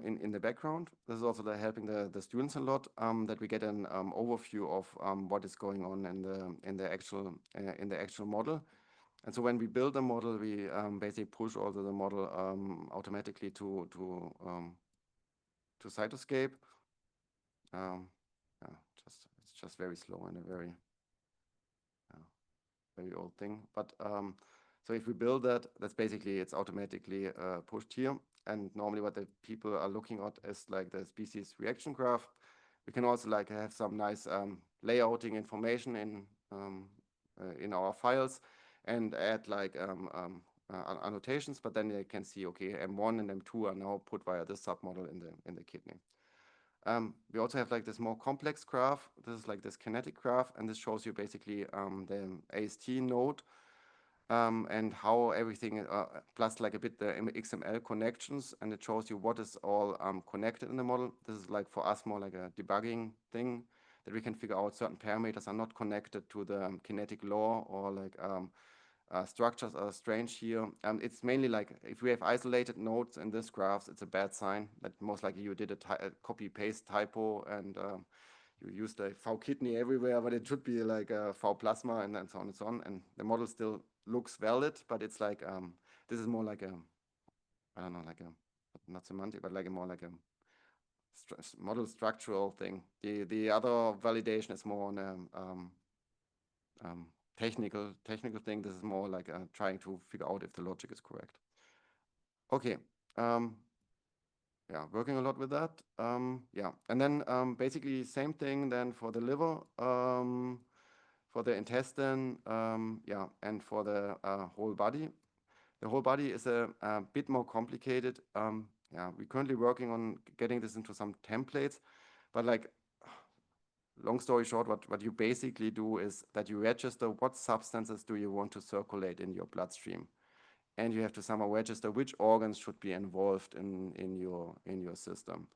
in the background. This is also helping the students a lot, that we get an overview of what is going on in the actual model. And so when we build a model, we basically push also the model automatically to Cytoscape. Yeah, it's just very slow and a very old thing. But so if we build that, that's basically, it's automatically pushed here. And normally what the people are looking at is like the species reaction graph. We can also like have some nice layouting information in our files and add like annotations, but then they can see, okay, M1 and M2 are now put via this submodel in the kidney. We also have like this more complex graph. This is like this kinetic graph, and this shows you basically the AST node and how everything, plus like a bit the XML connections, and it shows you what is all connected in the model. This is like for us more like a debugging thing, that we can figure out certain parameters are not connected to the kinetic law, or like structures are strange here. It's mainly like if we have isolated nodes in this graphs, it's a bad sign that most likely you did a copy-paste typo, and you used a V kidney everywhere, but it should be like a V plasma, and so on and so on. And the model still looks valid, but it's like this is more like a, I don't know, like a, not semantic, but like a more like a model structural thing. The other validation is more on a technical thing. This is more like trying to figure out if the logic is correct. Okay. Yeah, working a lot with that. Yeah, and then basically same thing then for the liver, for the intestine, yeah, and for the whole body. The whole body is a bit more complicated. Yeah, we're currently working on getting this into some templates, but like, long story short, what you basically do is that you register what substances do you want to circulate in your bloodstream, and you have to somehow register which organs should be involved in your system.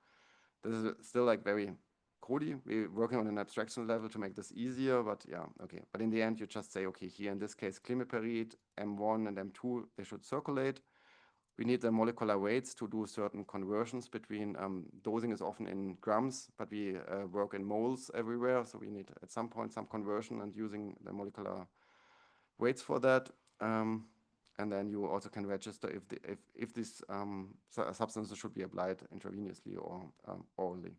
This is still like very codey. We're working on an abstraction level to make this easier, but yeah, okay. But in the end, you just say, okay, here in this case, climiperid, M1 and M2, they should circulate. We need the molecular weights to do certain conversions between, dosing is often in grams, but we work in moles everywhere. So we need at some point some conversion and using the molecular weights for that. And then you also can register if these substances should be applied intravenously or orally.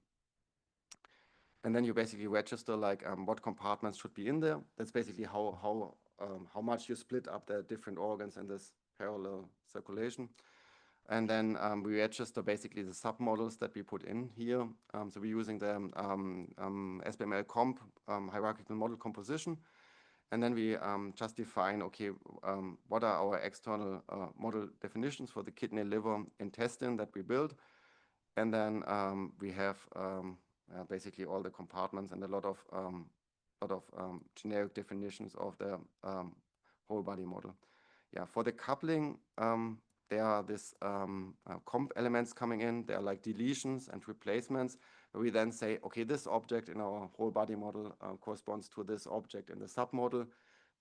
And then you basically register like what compartments should be in there. That's basically how much you split up the different organs in this parallel circulation. And then we register basically the submodels that we put in here. So we're using the SBML comp hierarchical model composition. And then we just define, okay, what are our external model definitions for the kidney, liver, intestine that we build. And then we have basically all the compartments and a lot of generic definitions of the whole body model. Yeah, for the coupling, there are these comp elements coming in. They are like deletions and replacements. We then say, okay, this object in our whole body model corresponds to this object in the submodel,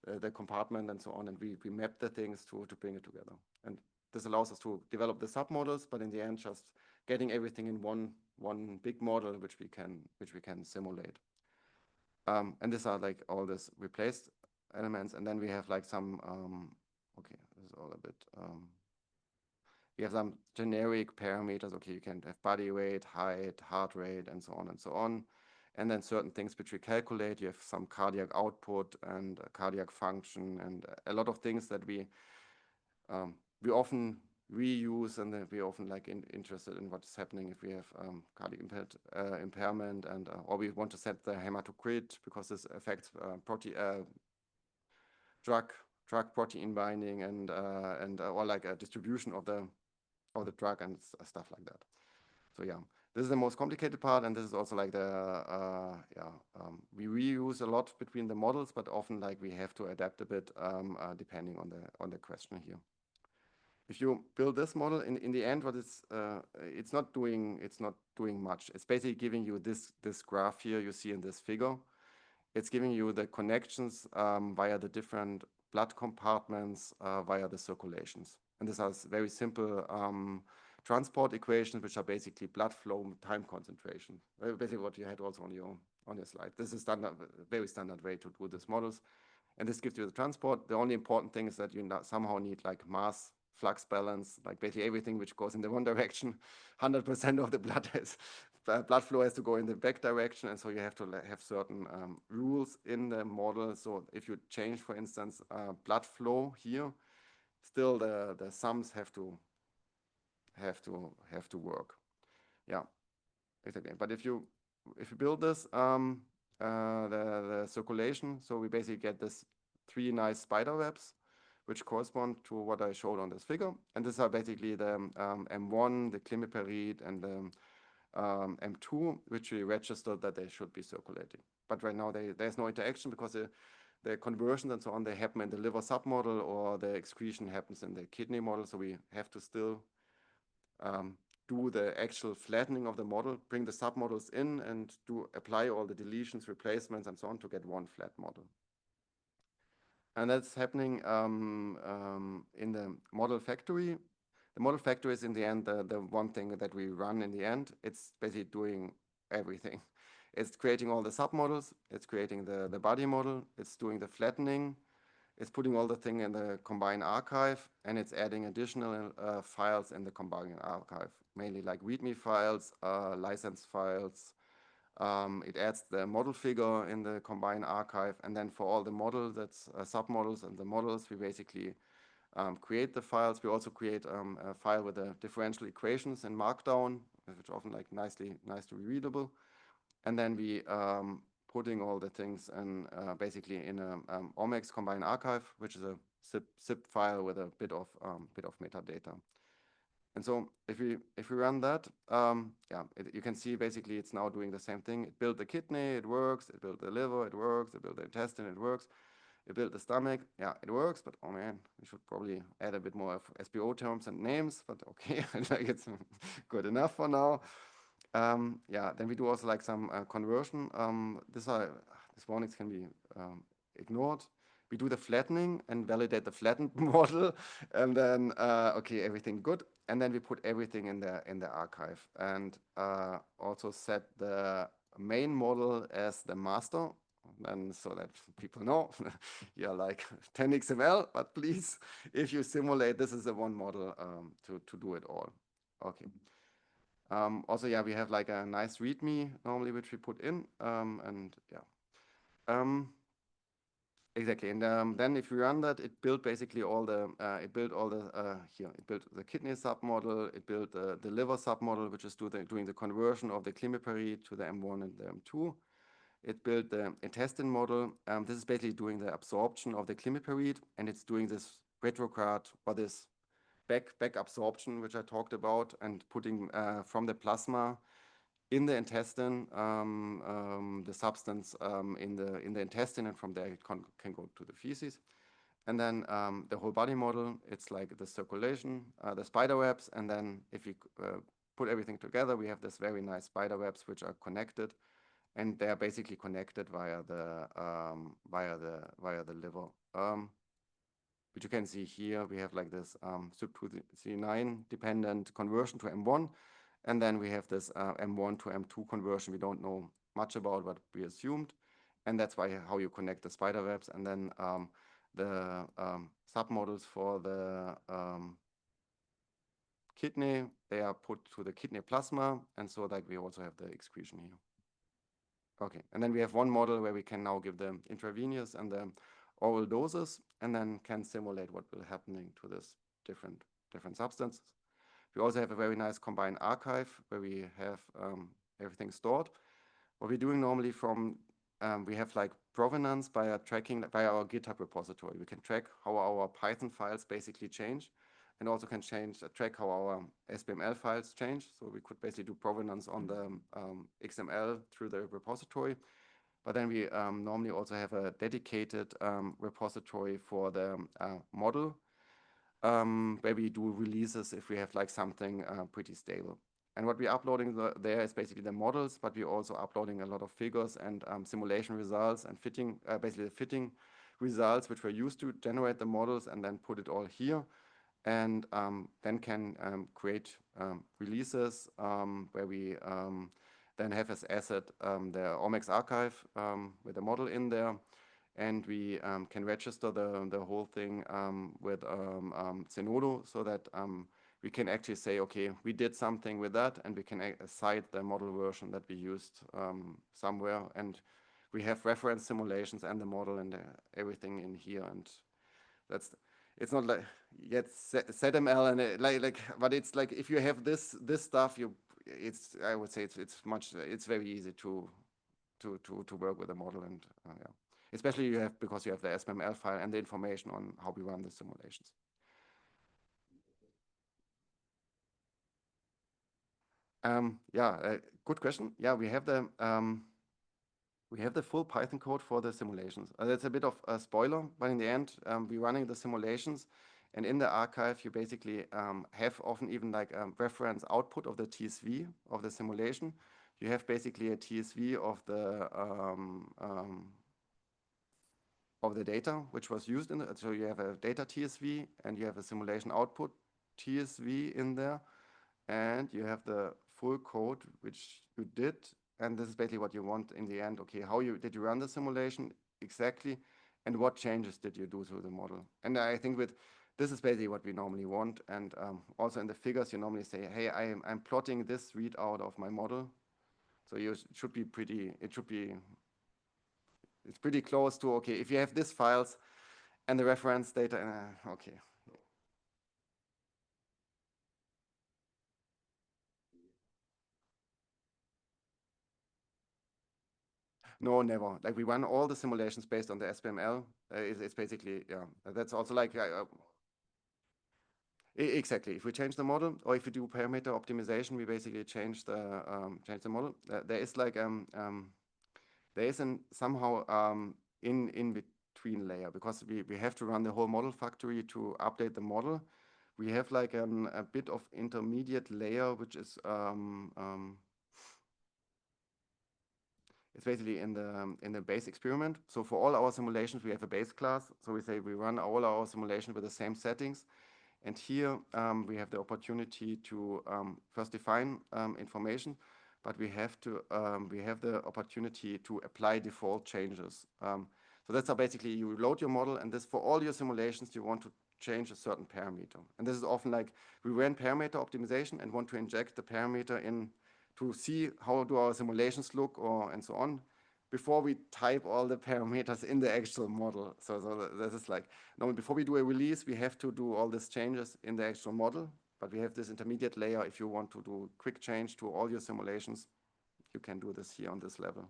the compartment, and so on. And we map the things to bring it together. And this allows us to develop the submodels, but in the end, just getting everything in one big model, which we can simulate. And these are like all these replaced elements. And then we have like some, okay, this is all a bit, we have some generic parameters. Okay, you can have body weight, height, heart rate, and so on and so on. And then certain things which we calculate. You have some cardiac output and cardiac function and a lot of things that we often reuse, and then we often like interested in what's happening if we have cardiac impairment, and or we want to set the hematocrit because this affects drug protein binding and or like a distribution of the drug and stuff like that. So yeah, this is the most complicated part, and this is also like the we reuse a lot between the models, but often like we have to adapt a bit depending on the question here. If you build this model, in the end, what it's not doing much. It's basically giving you this graph here you see in this figure. It's giving you the connections via the different blood compartments via the circulations. And this has very simple transport equations, which are basically blood flow, time concentration. Basically what you had also on your slide. This is very standard way to do these models. And this gives you the transport. The only important thing is that you somehow need like mass flux balance, like basically everything which goes in the one direction, 100% of the blood flow has to go in the back direction, and so you have to have certain rules in the model. So if you change, for instance, blood flow here, still the sums have to work. Yeah, exactly. But if you build this the circulation, so we basically get this 3 nice spider webs, which correspond to what I showed on this figure. And these are basically the M1, the climiperid, and the M2, which we registered that they should be circulating. But right now there's no interaction because the conversions and so on, they happen in the liver submodel, or the excretion happens in the kidney model. So we have to still do the actual flattening of the model, bring the submodels in, and apply all the deletions, replacements, and so on to get one flat model. And that's happening in the model factory. The model factory is in the end the one thing that we run in the end. It's basically doing everything. It's creating all the submodels. It's creating the body model. It's doing the flattening. It's putting all the thing in the combined archive, and it's adding additional files in the combined archive, mainly like README files, license files. It adds the model figure in the combined archive, and then for all the models, that's submodels and the models, we basically create the files. We also create a file with the differential equations in Markdown, which are often like nicely readable. And then we putting all the things in basically in a Omex combined archive, which is a zip file with a bit of metadata. And so if we run that, you can see basically it's now doing the same thing. It built the kidney, it works. It built the liver, it works. It built the intestine, it works. It built the stomach, yeah, it works. But oh man, we should probably add a bit more of SBO terms and names. But okay, like it's good enough for now. Then we do also like some conversion. These warnings can be ignored. We do the flattening and validate the flattened model, and then okay, everything good. And then we put everything in the archive, and also set the main model as the master, and so that people know you're like 10 XML, but please, if you simulate, this is the one model to do it all. Okay. Also, yeah, we have like a nice README normally, which we put in, and yeah. Exactly, and then if you run that, it built basically all the it built the kidney submodel, it built the liver submodel, which is doing the conversion of the climiparide to the M1 and the M2. It built the intestine model. This is basically doing the absorption of the climiparide, and it's doing this retrograde or this back absorption, which I talked about, and putting from the plasma in the intestine, the substance in the intestine, and from there it can go to the feces. And then the whole body model, it's like the circulation, the spider webs, and then if you put everything together, we have this very nice spider webs which are connected, and they are basically connected via the liver. Which you can see here, we have like this SUB2C9 dependent conversion to M1, and then we have this M1 to M2 conversion we don't know much about, but we assumed. And that's why how you connect the spider webs. And then the submodels for the kidney, they are put to the kidney plasma. And so like we also have the excretion here. Okay, and then we have one model where we can now give the intravenous and the oral doses, and then can simulate what will happening to this different substances. We also have a very nice combined archive where we have everything stored. What we're doing normally we have like provenance by tracking by our GitHub repository. We can track how our Python files basically change, and also can track how our SBML files change. So we could basically do provenance on the XML through the repository. But then we normally also have a dedicated repository for the model, where we do releases if we have like something pretty stable. And what we're uploading there is basically the models, but we're also uploading a lot of figures and simulation results and basically the fitting results, which were used to generate the models, and then put it all here. And then can create releases where we then have as asset the Omex archive with the model in there. And we can register the whole thing with Zenodo, so that we can actually say, okay, we did something with that, and we can cite the model version that we used somewhere. And we have reference simulations and the model and everything in here. And it's not like yet ZML and but it's like if you have this stuff, I would say it's very easy to work with the model. And yeah. Especially because you have the SBML file and the information on how we run the simulations. Good question. Yeah, we have the full Python code for the simulations. That's a bit of a spoiler, but in the end, we're running the simulations, and in the archive, you basically have often even like a reference output of the TSV of the simulation. You have basically a TSV of the data which was used in it. So you have a data TSV and you have a simulation output TSV in there, and you have the full code which you did. And this is basically what you want in the end. Okay, did you run the simulation exactly, and what changes did you do to the model? And I think this is basically what we normally want. And also in the figures, you normally say, hey, I'm plotting this readout of my model. So it's pretty close to, okay, if you have these files and the reference data, okay. No, never. Like we run all the simulations based on the SBML. It's basically, yeah, that's also like, exactly. If we change the model, or if we do parameter optimization, we basically change the model. There is like, there is somehow in between layer, because we have to run the whole model factory to update the model. We have like a bit of intermediate layer, which is it's basically in the base experiment. So for all our simulations, we have a base class. So we say we run all our simulations with the same settings. And here we have the opportunity to first define information, but we have the opportunity to apply default changes. So that's how basically you load your model, and this for all your simulations, you want to change a certain parameter. And this is often like we ran parameter optimization and want to inject the parameter in to see how do our simulations look, and so on. before we type all the parameters in the actual model. So this is like, normally before we do a release, we have to do all these changes in the actual model, but we have this intermediate layer. If you want to do quick change to all your simulations, you can do this here on this level.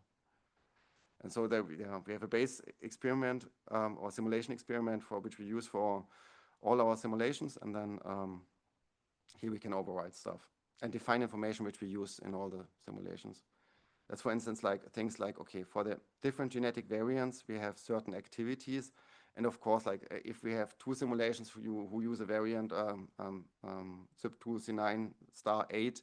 And so there we have a base experiment or simulation experiment for which we use for all our simulations, and then here we can override stuff and define information which we use in all the simulations. That's, for instance, like things like, okay, for the different genetic variants, we have certain activities. And of course, like if we have two simulations for you who use a variant CYP2C9 star 8,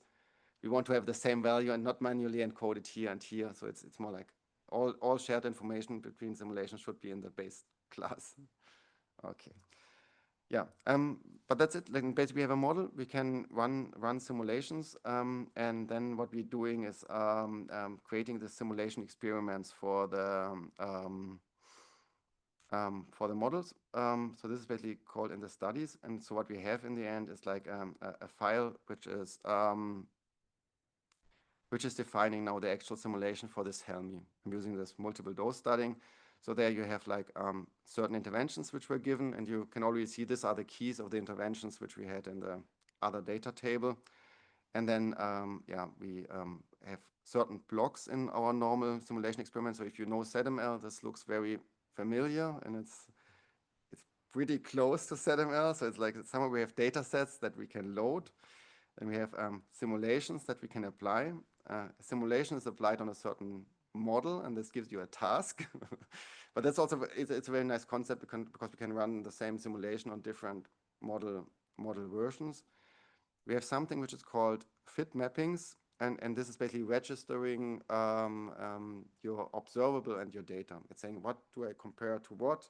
we want to have the same value and not manually encode it here and here. So it's more like all shared information between simulations should be in the base class. Okay. Yeah, but that's it. Like basically, we have a model. We can run simulations, and then what we're doing is creating the simulation experiments for the models. So this is basically called in the studies, and so what we have in the end is like a file which is defining now the actual simulation for this HARMONY. I'm using this multiple dose studying. So there you have like certain interventions which were given, and you can already see these are the keys of the interventions which we had in the other data table. And then, we have certain blocks in our normal simulation experiment. So if you know ZML, this looks very familiar, and it's pretty close to ZML. So it's like somewhere we have data sets that we can load, and we have simulations that we can apply. A simulation is applied on a certain model, and this gives you a task. But that's also, it's a very nice concept because we can run the same simulation on different model versions. We have something which is called fit mappings, and this is basically registering your observable and your data. It's saying, what do I compare to what?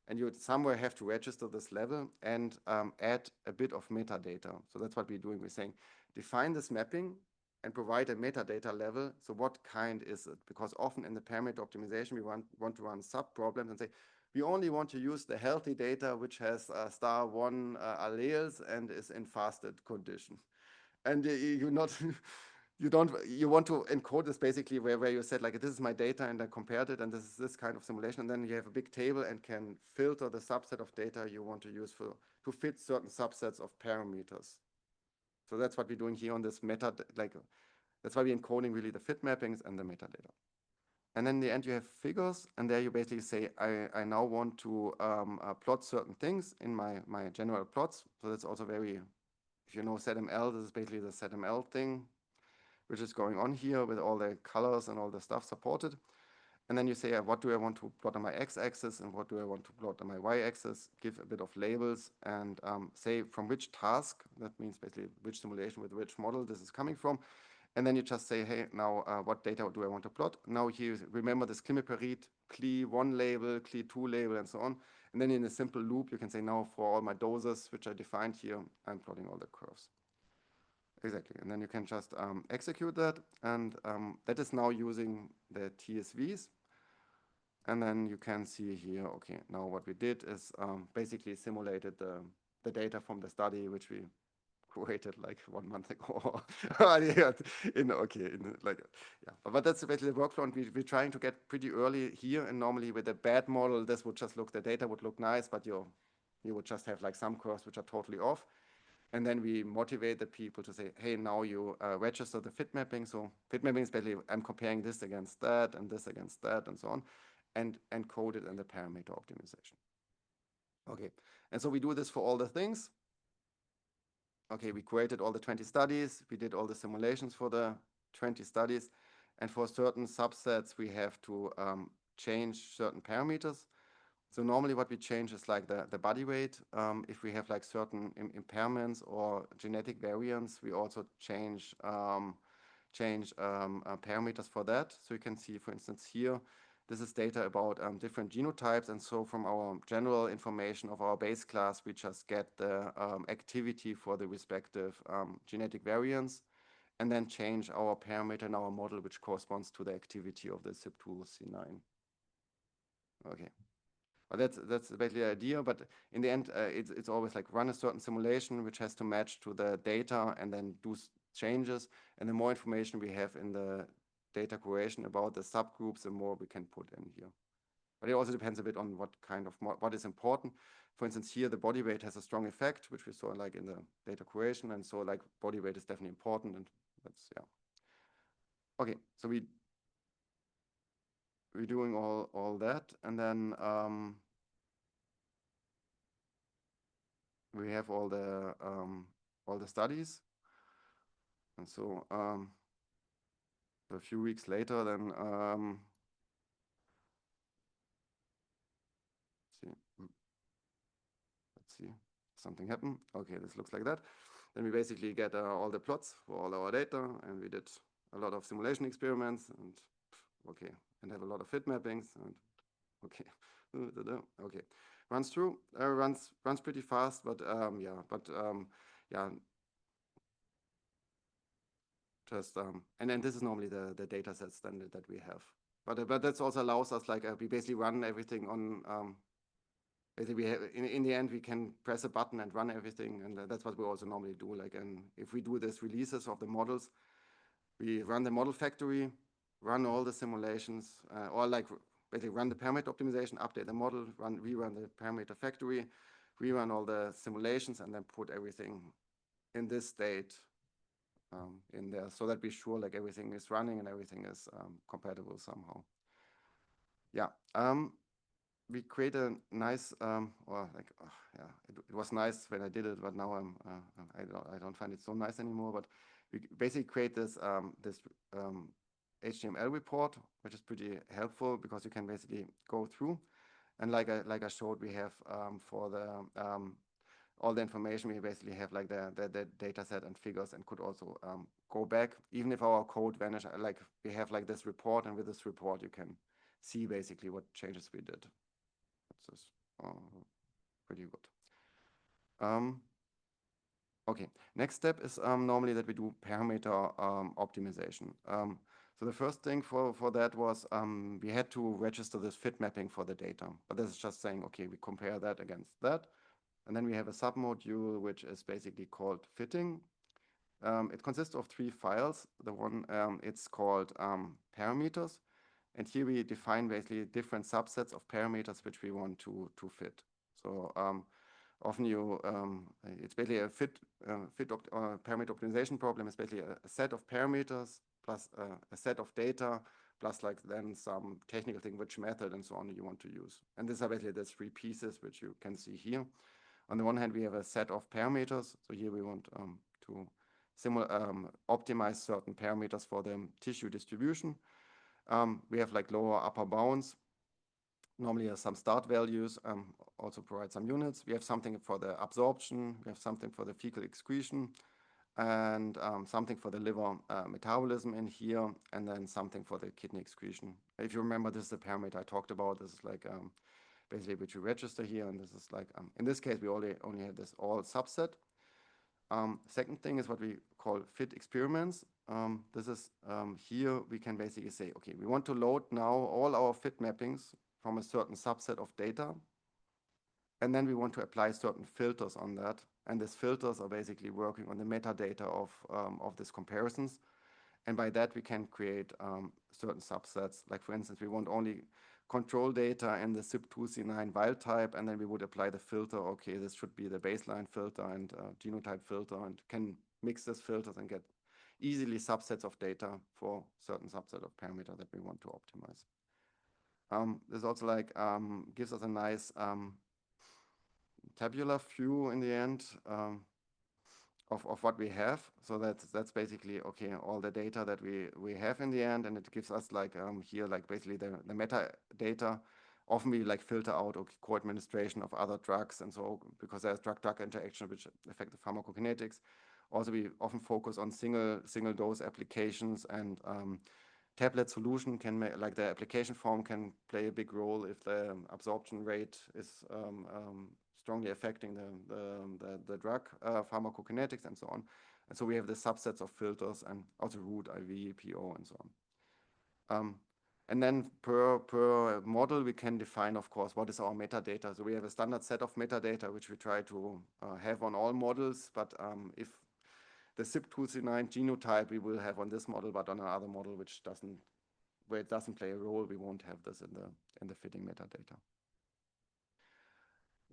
And you somewhere have to register this level and add a bit of metadata. So that's what we're doing. We're saying, define this mapping and provide a metadata level. So what kind is it? Because often in the parameter optimization, we want to run sub-problems and say, we only want to use the healthy data, which has star 1 alleles and is in fasted condition. And you want to encode this basically where you said, like, this is my data and I compared it, and this is this kind of simulation. And then you have a big table and can filter the subset of data you want to use to fit certain subsets of parameters. So that's what we're doing here on this that's why we're encoding really the fit mappings and the metadata. And then in the end, you have figures, and there you basically say, I now want to plot certain things in my general plots. So that's also very, if you know ZML, this is basically the ZML thing, which is going on here with all the colors and all the stuff supported. And then you say, what do I want to plot on my x-axis and what do I want to plot on my y-axis, give a bit of labels, and say from which task, that means basically which simulation with which model this is coming from. And then you just say, hey, now what data do I want to plot? Now here, remember this climiperid, CLI1 label, CLI2 label, and so on. And then in a simple loop, you can say, now for all my doses, which I defined here, I'm plotting all the curves. Exactly, and then you can just execute that, and that is now using the TSVs. And then you can see here, okay, now what we did is basically simulated the data from the study, which we created like 1 month ago. But that's basically the workflow, and we're trying to get pretty early here. And normally with a bad model, this would just look, the data would look nice, but you would just have like some curves which are totally off. And then we motivate the people to say, hey, now you register the fit mapping. So fit mapping is basically, I'm comparing this against that and this against that and so on, and encode it in the parameter optimization. Okay, and so we do this for all the things. Okay, we created all the 20 studies. We did all the simulations for the 20 studies. And for certain subsets, we have to change certain parameters. So normally what we change is like the body weight. If we have like certain impairments or genetic variants, we also change parameters for that. So you can see, for instance, here, this is data about different genotypes. And so from our general information of our base class, we just get the activity for the respective genetic variants, and then change our parameter in our model, which corresponds to the activity of the CYP2C9. Okay. Well, that's basically the idea, but in the end, it's always like run a certain simulation which has to match to the data and then do changes. And the more information we have in the data curation about the subgroups, the more we can put in here. But it also depends a bit on what kind of, what is important. For instance, here the body weight has a strong effect, which we saw like in the data curation. And so like body weight is definitely important. And that's, yeah. Okay, so we're doing all that. And then we have all the studies. And so a few weeks later, then let's see, something happened. Okay, this looks like that. Then we basically get all the plots for all our data, and we did a lot of simulation experiments, and okay, and have a lot of fit mappings, and okay, okay, runs through, runs pretty fast, but yeah, just and then this is normally the data sets then that we have, but that also allows us like we basically run everything on. Basically, we have, in the end, we can press a button and run everything, and that's what we also normally do. Like, and if we do this releases of the models, we run the model factory, run all the simulations, or like basically run the parameter optimization, update the model, rerun the parameter factory, rerun all the simulations, and then put everything in this state in there, so that we're sure like everything is running and everything is compatible somehow. Yeah. We create a nice, it was nice when I did it, but now I don't find it so nice anymore. But we basically create this HTML report, which is pretty helpful because you can basically go through, and like I showed, we have for the all the information, we basically have like the data set and figures, and could also go back even if our code vanished. Like we have like this report, and with this report you can see basically what changes we did. This pretty good. Okay, next step is normally that we do parameter optimization. So the first thing for that was we had to register this fit mapping for the data. But this is just saying, okay, we compare that against that. And then we have a submodule, which is basically called fitting. It consists of 3 files. The one, it's called parameters. And here we define basically different subsets of parameters which we want to fit. So often it's basically a parameter optimization problem. It's basically a set of parameters plus a set of data plus like then some technical thing, which method and so on you want to use. And these are basically the 3 pieces which you can see here. On the one hand, we have a set of parameters. So here we want to optimize certain parameters for the tissue distribution. We have like lower upper bounds. Normally some start values, also provide some units. We have something for the absorption. We have something for the fecal excretion, and something for the liver metabolism in here, and then something for the kidney excretion. If you remember, this is the parameter I talked about. This is like basically which you register here, and this is like, in this case, we only have this all subset. Second thing is what we call fit experiments. This is here we can basically say, okay, we want to load now all our fit mappings from a certain subset of data, and then we want to apply certain filters on that. And these filters are basically working on the metadata of these comparisons. And by that, we can create certain subsets. Like for instance, we want only control data in the CYP2C9 wild type, and then we would apply the filter. Okay, this should be the baseline filter and genotype filter, and can mix these filters and get easily subsets of data for certain subset of parameter that we want to optimize. This also like gives us a nice tabular view in the end of what we have. So that's basically, okay, all the data that we have in the end, and it gives us like here, like basically the metadata. Often we like filter out co-administration of other drugs, and so because there's drug-drug interaction which affect the pharmacokinetics. Also, we often focus on single dose applications, and tablet solution can make, like the application form can play a big role if the absorption rate is strongly affecting the drug pharmacokinetics and so on. And so we have the subsets of filters, and also root, IV, PO, and so on. And then per model, we can define, of course, what is our metadata. So we have a standard set of metadata, which we try to have on all models. But if the CYP2C9 genotype we will have on this model, but on another model where it doesn't play a role, we won't have this in the fitting metadata.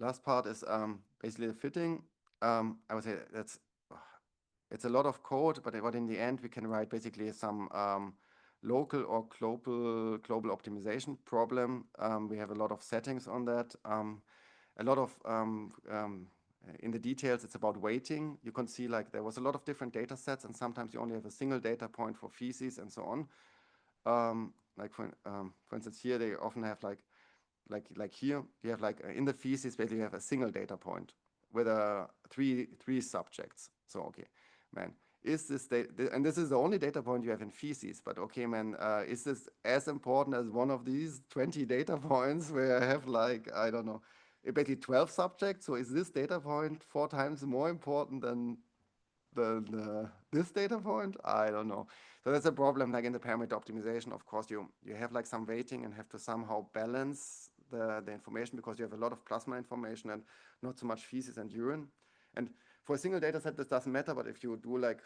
Last part is basically the fitting. I would say it's a lot of code, but in the end we can write basically some local or global optimization problem. We have a lot of settings on that. A lot of in the details, it's about weighting. You can see like there was a lot of different data sets, and sometimes you only have a single data point for feces and so on. Like for instance, here they often have like here you have like in the feces basically you have a single data point with three subjects. So okay, man, is this and this is the only data point you have in feces, but okay, man, is this as important as one of these 20 data points where I have like, I don't know, basically 12 subjects? So is this data point 4 times more important than this data point? I don't know. So that's a problem like in the parameter optimization. Of course, you have like some weighting and have to somehow balance the information because you have a lot of plasma information and not so much feces and urine. And for a single data set, this doesn't matter, but if you do like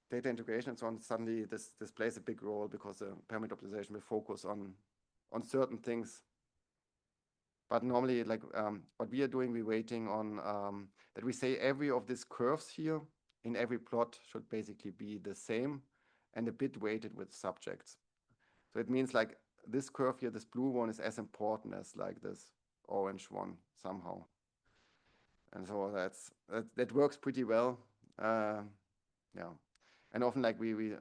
data integration and so on, suddenly this plays a big role because the parameter optimization will focus on certain things. But normally, like what we are doing, we're waiting on that we say every of these curves here in every plot should basically be the same and a bit weighted with subjects. So it means like this curve here, this blue one is as important as like this orange one somehow. And so that works pretty well. Yeah. And often like we're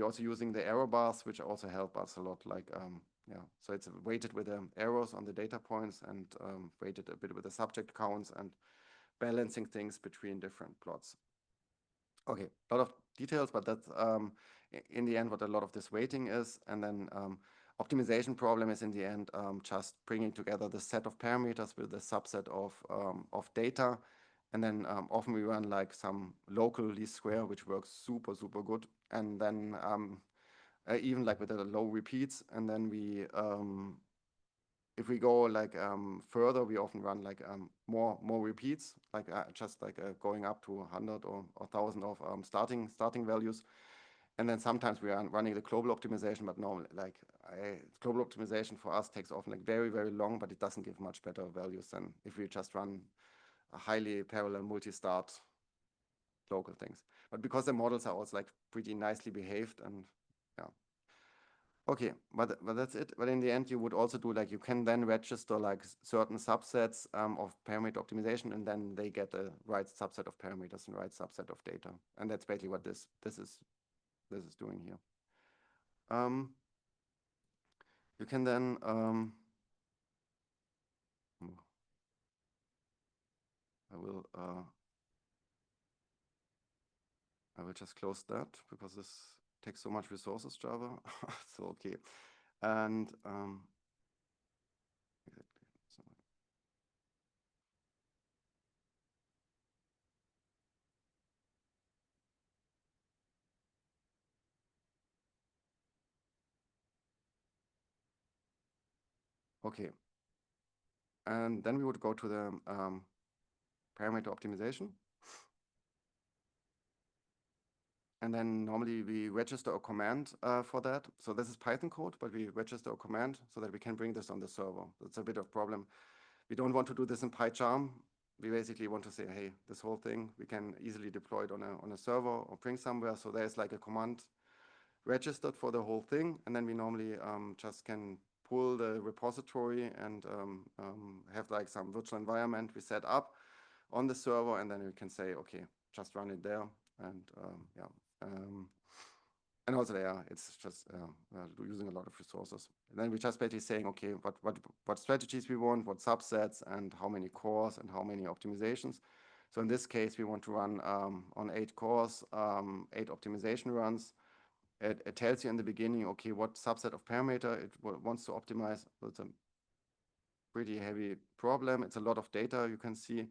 also using the error bars, which also help us a lot. Like, yeah, so it's weighted with the errors on the data points and weighted a bit with the subject counts and balancing things between different plots. Okay, a lot of details, but that's in the end what a lot of this weighting is. And then optimization problem is in the end just bringing together the set of parameters with the subset of data. And then often we run like some local least square, which works super, super good. And then even like with the low repeats. And then we, if we go like further, we often run like more repeats, like just like going up to 100 or 1,000 of starting values. And then sometimes we are running the global optimization, but normally like global optimization for us takes often like very, very long, but it doesn't give much better values than if we just run a highly parallel multi-start local things. But because the models are also like pretty nicely behaved and yeah. Okay, but that's it. But in the end, you would also do like, you can then register like certain subsets of parameter optimization, and then they get a right subset of parameters and right subset of data. And that's basically what this is doing here. You can then I will just close that because this takes so much resources, Java. So okay, and exactly. Okay, and then we would go to the parameter optimization. And then normally we register a command for that. So this is Python code, but we register a command so that we can bring this on the server. That's a bit of a problem. We don't want to do this in PyCharm. We basically want to say, hey, this whole thing, we can easily deploy it on a server or bring somewhere. So there's like a command registered for the whole thing. And then we normally just can pull the repository and have like some virtual environment we set up on the server. And then we can say, okay, just run it there. And yeah. And also there, it's just using a lot of resources. And then we're just basically saying, okay, what strategies we want, what subsets, and how many cores and how many optimizations. So in this case, we want to run on 8 cores, 8 optimization runs. It tells you in the beginning, okay, what subset of parameter it wants to optimize. So it's a pretty heavy problem. It's a lot of data. You can see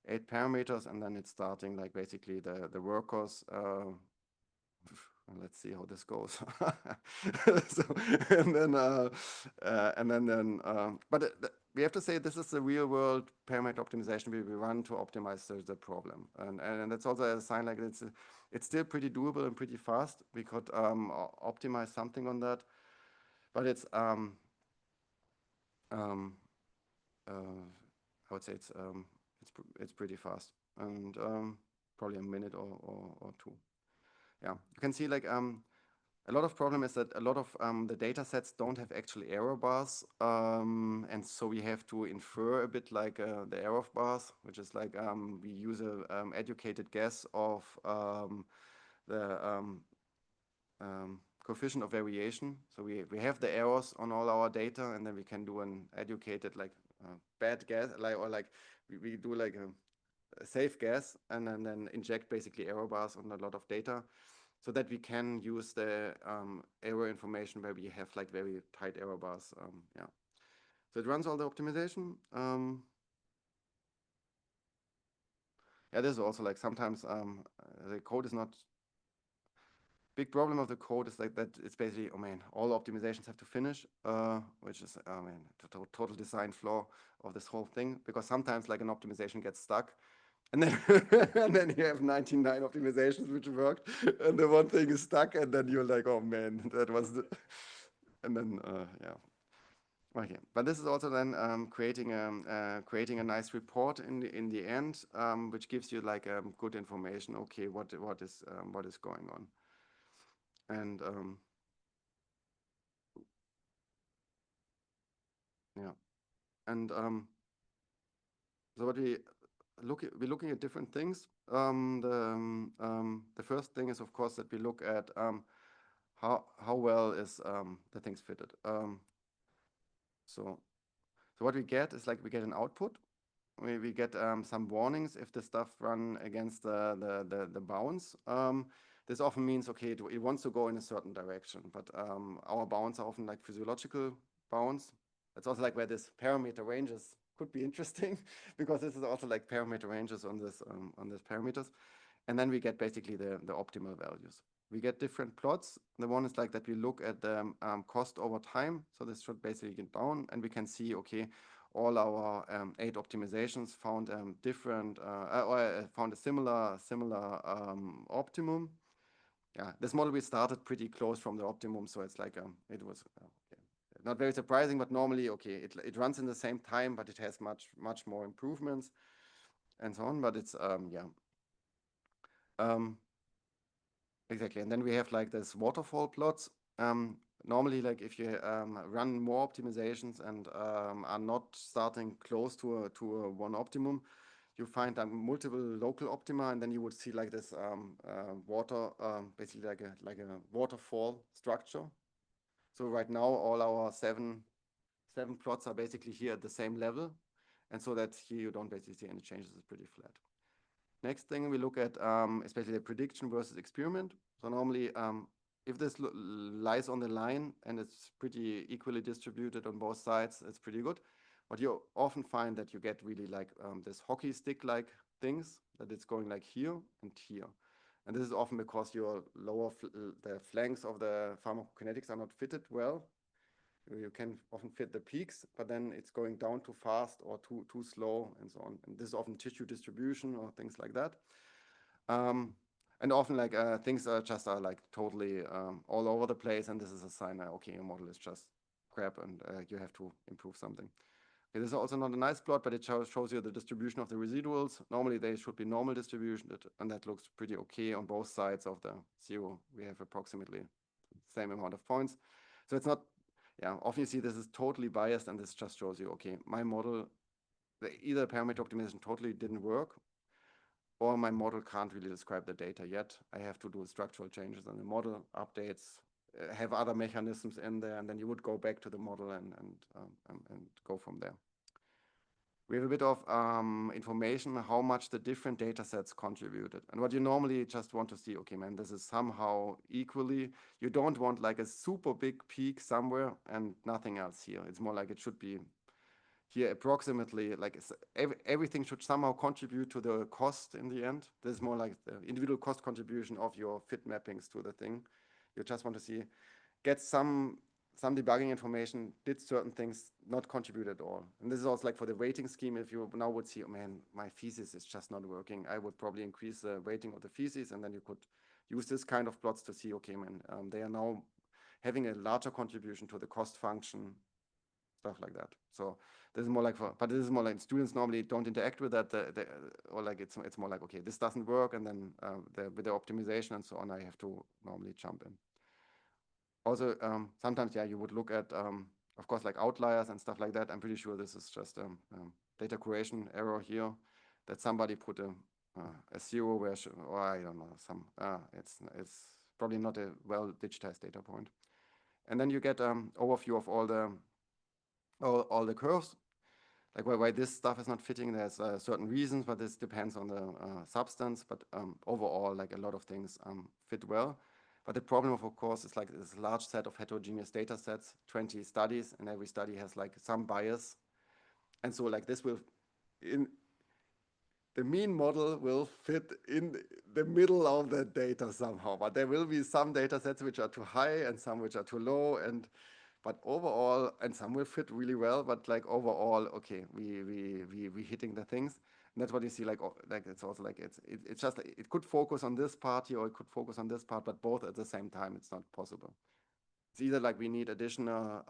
8 parameters, and then it's starting like basically the workers. Let's see how this goes. So, but we have to say this is the real world parameter optimization we run to optimize the problem. And that's also a sign like it's still pretty doable and pretty fast. We could optimize something on that, but I would say it's pretty fast, and probably a minute or two. Yeah, you can see like a lot of problem is that a lot of the data sets don't have actually error bars, and so we have to infer a bit like the error bars, which is like we use a educated guess of the coefficient of variation. So we have the errors on all our data, and then we can do an educated like bad guess, like or like we do like a safe guess, and then inject basically error bars on a lot of data, so that we can use the error information where we have like very tight error bars. Yeah, so it runs all the optimization. Yeah, this is also like sometimes the code is not. Big problem of the code is like that it's basically, oh man, all optimizations have to finish, which is, oh man, total design flaw of this whole thing, because sometimes like an optimization gets stuck, and then and then you have 99 optimizations which worked, and the one thing is stuck, and then you're like, oh man, that was the, and then yeah. Okay, but this is also then creating a nice report in the end, which gives you like good information. Okay, what is going on, and yeah, and so what we're looking at different things. The first thing is of course that we look at how well is the things fitted. So what we get is like we get an output. We get some warnings if the stuff run against the bounds. This often means, okay, it wants to go in a certain direction, but our bounds are often like physiological bounds. It's also like where this parameter ranges could be interesting because this is also like parameter ranges on this parameters. And then we get basically the optimal values. We get different plots. The one is like that we look at the cost over time. So this should basically get down, and we can see, okay, all our 8 optimizations found different or found a similar optimum. Yeah, this model we started pretty close from the optimum, so it's like it was okay. Not very surprising, but normally okay, it runs in the same time, but it has much more improvements and so on. But it's yeah. Exactly, and then we have like this waterfall plots. Normally, like if you run more optimizations and are not starting close to a one optimum, you find multiple local optima, and then you would see like this basically like a waterfall structure. So right now, all our seven plots are basically here at the same level, and so that here you don't basically see any changes. It's pretty flat. Next thing we look at, especially the prediction versus experiment. So normally, if this lies on the line and it's pretty equally distributed on both sides, it's pretty good. But you often find that you get really like this hockey stick-like things, that it's going like here and here. And this is often because your the flanks of the pharmacokinetics are not fitted well. You can often fit the peaks, but then it's going down too fast or too slow and so on. And this is often tissue distribution or things like that. And often like things are like totally all over the place, and this is a sign that, okay, your model is just crap and you have to improve something. Okay, this is also not a nice plot, but it shows you the distribution of the residuals. Normally they should be normal distribution, and that looks pretty okay on both sides of the zero. We have approximately the same amount of points. So it's not, yeah, often you see this is totally biased, and this just shows you, okay, my model, either parameter optimization totally didn't work, or my model can't really describe the data yet. I have to do structural changes in the model, updates, have other mechanisms in there, and then you would go back to the model and go from there. We have a bit of information how much the different data sets contributed. And what you normally just want to see, okay, man, this is somehow equally. You don't want like a super big peak somewhere and nothing else here. It's more like it should be here approximately, like everything should somehow contribute to the cost in the end. This is more like the individual cost contribution of your fit mappings to the thing. You just want to see, get some some debugging information did certain things not contribute at all. And this is also like for the weighting scheme. If you now would see, oh man, my feces is just not working, I would probably increase the weighting of the feces, and then you could use this kind of plots to see, okay, man, they are now having a larger contribution to the cost function, stuff like that. So this is more like but this is more like students normally don't interact with that, or like it's more like, okay, this doesn't work, and then with the optimization and so on, I have to normally jump in. Also, sometimes, yeah, you would look at, of course, like outliers and stuff like that. I'm pretty sure this is just a data curation error here, that somebody put a 0 where, or I don't know, it's probably not a well digitized data point. And then you get overview of all the curves, like why this stuff is not fitting. There's certain reasons, but this depends on the substance. But overall, like a lot of things fit well. But the problem, of course, is like this large set of heterogeneous data sets, 20 studies, and every study has like some bias. And so like this will, the mean model will fit in the middle of the data somehow, but there will be some data sets which are too high and some which are too low, but overall, and some will fit really well, but like overall, okay, we hitting the things. And that's what you see, like it's also like it's just like, it could focus on this part here, or it could focus on this part, but both at the same time, it's not possible. It's either like we need additional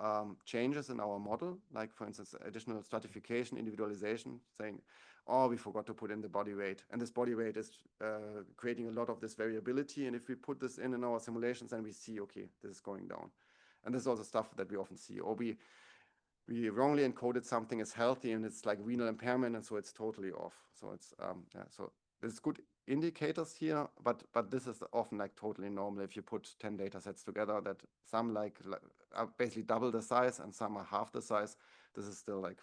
changes in our model, like for instance, additional stratification, individualization, saying, oh, we forgot to put in the body weight, and this body weight is creating a lot of this variability, and if we put this in our simulations, then we see, okay, this is going down. And this is also stuff that we often see. Or we wrongly encoded something as healthy, and it's like renal impairment, and so it's totally off. So it's yeah. So there's good indicators here, but this is often like totally normal if you put 10 data sets together, that some like are basically double the size and some are half the size. This is still like,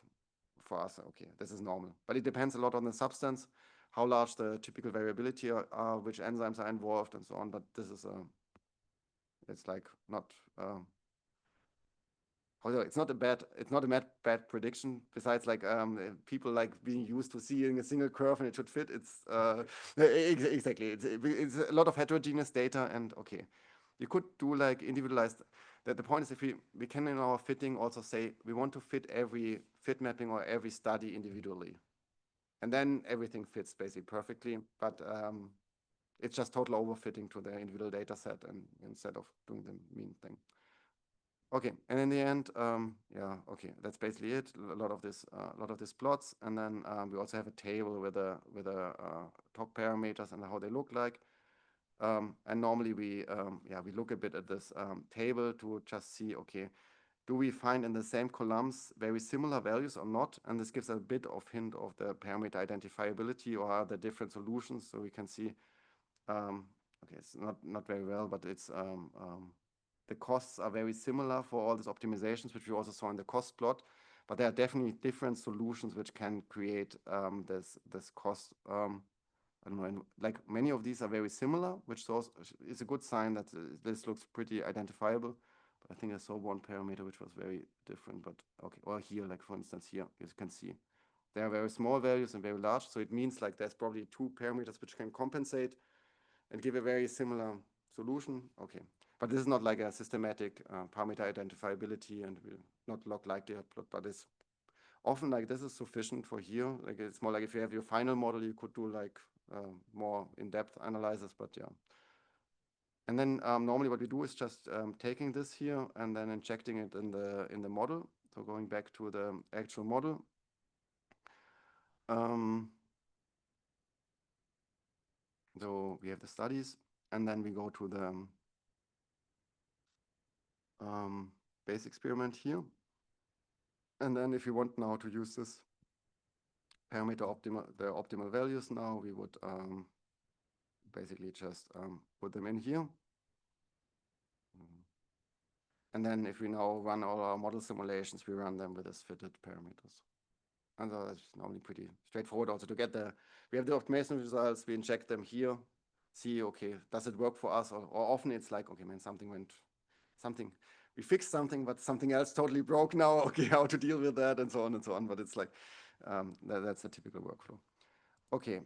for us, okay, this is normal. But it depends a lot on the substance, how large the typical variability are, which enzymes are involved, and so on. But this is it's like not it's not a bad prediction. Besides, like people like being used to seeing a single curve and it should fit. It's exactly. It's a lot of heterogeneous data, and okay, you could do like individualized. The point is, if we can in our fitting also say we want to fit every fit mapping or every study individually, and then everything fits basically perfectly. But it's just total overfitting to the individual data set, and instead of doing the mean thing. Okay, and in the end, yeah, okay, that's basically it. A lot of this plots, and then we also have a table with the talk parameters and how they look like. And normally we look a bit at this table to just see, okay, do we find in the same columns very similar values or not? And this gives a bit of hint of the parameter identifiability, or are there different solutions, so we can see. Okay, it's not very well, but it's the costs are very similar for all these optimizations, which we also saw in the cost plot, but there are definitely different solutions which can create this cost. I don't know, like many of these are very similar, which is a good sign that this looks pretty identifiable. But I think I saw one parameter which was very different, but okay, or here, like for instance here, you can see there are very small values and very large, so it means like there's probably two parameters which can compensate and give a very similar solution. Okay, but this is not like a systematic parameter identifiability, and will not log likelihood plot, but it's often like this is sufficient for here. Like it's more like if you have your final model, you could do like more in-depth analysis, but yeah. And then normally what we do is just taking this here and then injecting it in the model. So going back to the actual model. So we have the studies, and then we go to the base experiment here. And then if you want now to use this parameter the optimal values now, we would basically just put them in here. And then if we now run all our model simulations, we run them with this fitted parameters. And so that's normally pretty straightforward also to get we have the optimization results, we inject them here, see, okay, does it work for us? Or often it's like, okay, man, we fixed something, but something else totally broke now. Okay, how to deal with that, and so on and so on. But it's like, that's a typical workflow. Okay.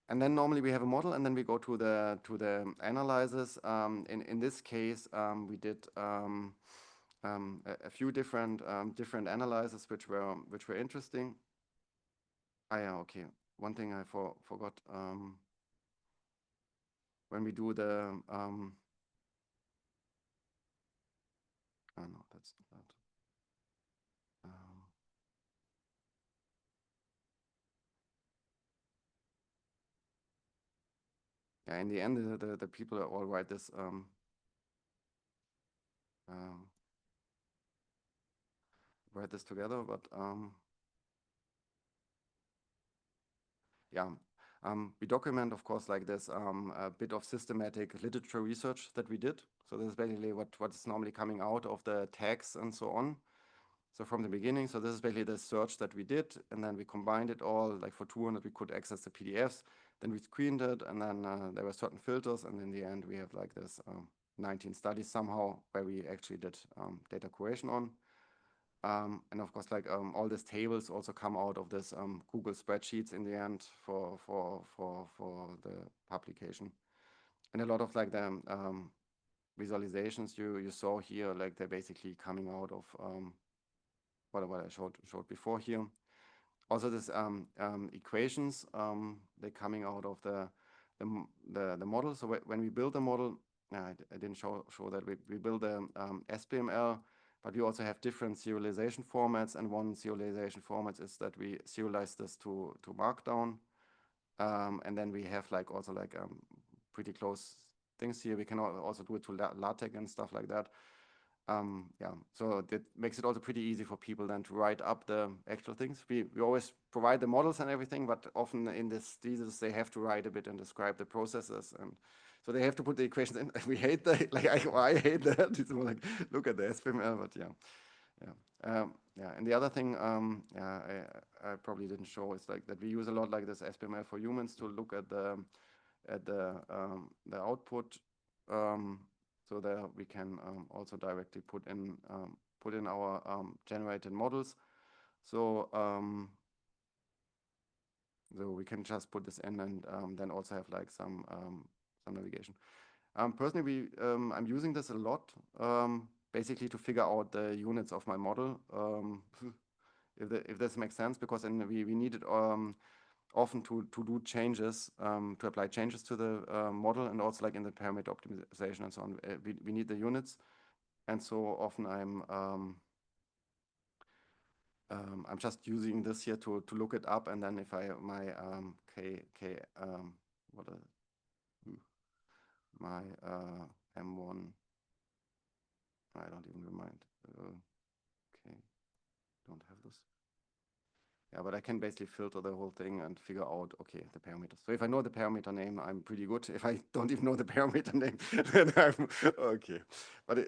And then normally we have a model, and then we go to the analysis. In this case, we did a few different analyses which were interesting. Ah, yeah, okay. One thing I forgot. When we do the oh no, that's not that. Yeah, in the end, the people all write this um, write this together, but yeah. We document, of course, like this a bit of systematic literature research that we did. So this is basically what is normally coming out of the tags and so on. So from the beginning, so this is basically the search that we did, and then we combined it all. Like for 200, we could access the PDFs. Then we screened it, and then there were certain filters, and in the end, we have like this 19 studies somehow where we actually did data curation on. And of course, like all these tables also come out of this Google spreadsheets in the end for the publication. And a lot of like the visualizations you saw here, like they're basically coming out of what I showed before here. Also, this equations they're coming out of the model. So when we build a model, I didn't show that we build the SPML. But we also have different serialization formats, and one serialization format is that we serialize this to Markdown, and then we have like also like pretty close things here. We can also do it to LaTeX and stuff like that. Yeah, so that makes it also pretty easy for people then to write up the actual things. We always provide the models and everything, but often in this thesis they have to write a bit and describe the processes, and so they have to put the equations in. We hate that. Like I hate that. It's more like look at the SPML, but yeah, yeah, yeah. And the other thing, yeah, I probably didn't show is like that we use a lot like this SPML for humans to look at the output. So that we can also directly put in our generated models. So so we can just put this in, and then also have like some navigation. Personally, I'm using this a lot, basically to figure out the units of my model. If this makes sense, because we need it often to do changes, to apply changes to the model, and also like in the parameter optimization and so on. We need the units, and so often I'm just using this here to look it up, and then if I my what my M1, I don't even remind. Okay, don't have this. Yeah, but I can basically filter the whole thing and figure out, okay, the parameters. So if I know the parameter name, I'm pretty good. If I don't even know the parameter name, then I'm okay. But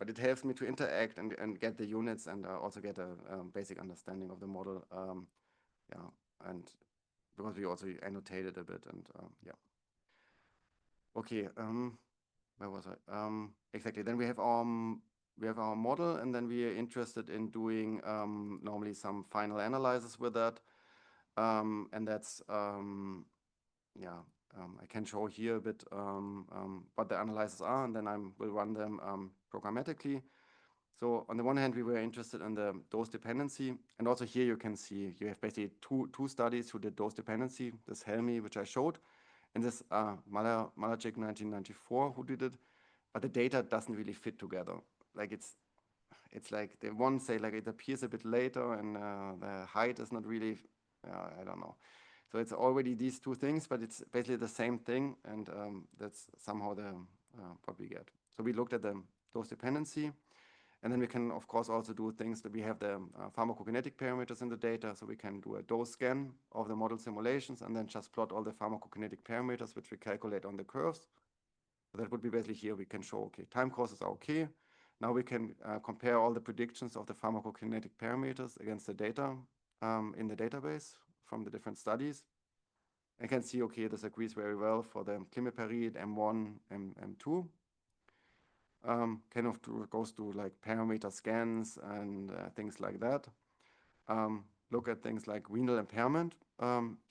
it helps me to interact and get the units, and also get a basic understanding of the model. Yeah, and because we also annotated a bit, and yeah. Okay, where was I? Exactly. Then we have our model, and then we are interested in doing normally some final analysis with that. And that's, yeah, I can show here a bit what the analyzes are, and then I will run them programmatically. So on the one hand, we were interested in the dose dependency, and also here you can see you have basically two studies who did dose dependency. This Helmi, which I showed, and this Malajic 1994 who did it, but the data doesn't really fit together. Like it's like the one say like it appears a bit later, and the height is not really, I don't know. So it's already these two things, but it's basically the same thing, and that's somehow the what we get. So we looked at the dose dependency, and then we can of course also do things that we have the pharmacokinetic parameters in the data, so we can do a dose scan of the model simulations and then just plot all the pharmacokinetic parameters which we calculate on the curves. So that would be basically here we can show, okay, time courses are okay. Now we can compare all the predictions of the pharmacokinetic parameters against the data in the database from the different studies. I can see, okay, this agrees very well for the climiparid, M1, M2. Kind of goes to like parameter scans and things like that. look at things like renal impairment.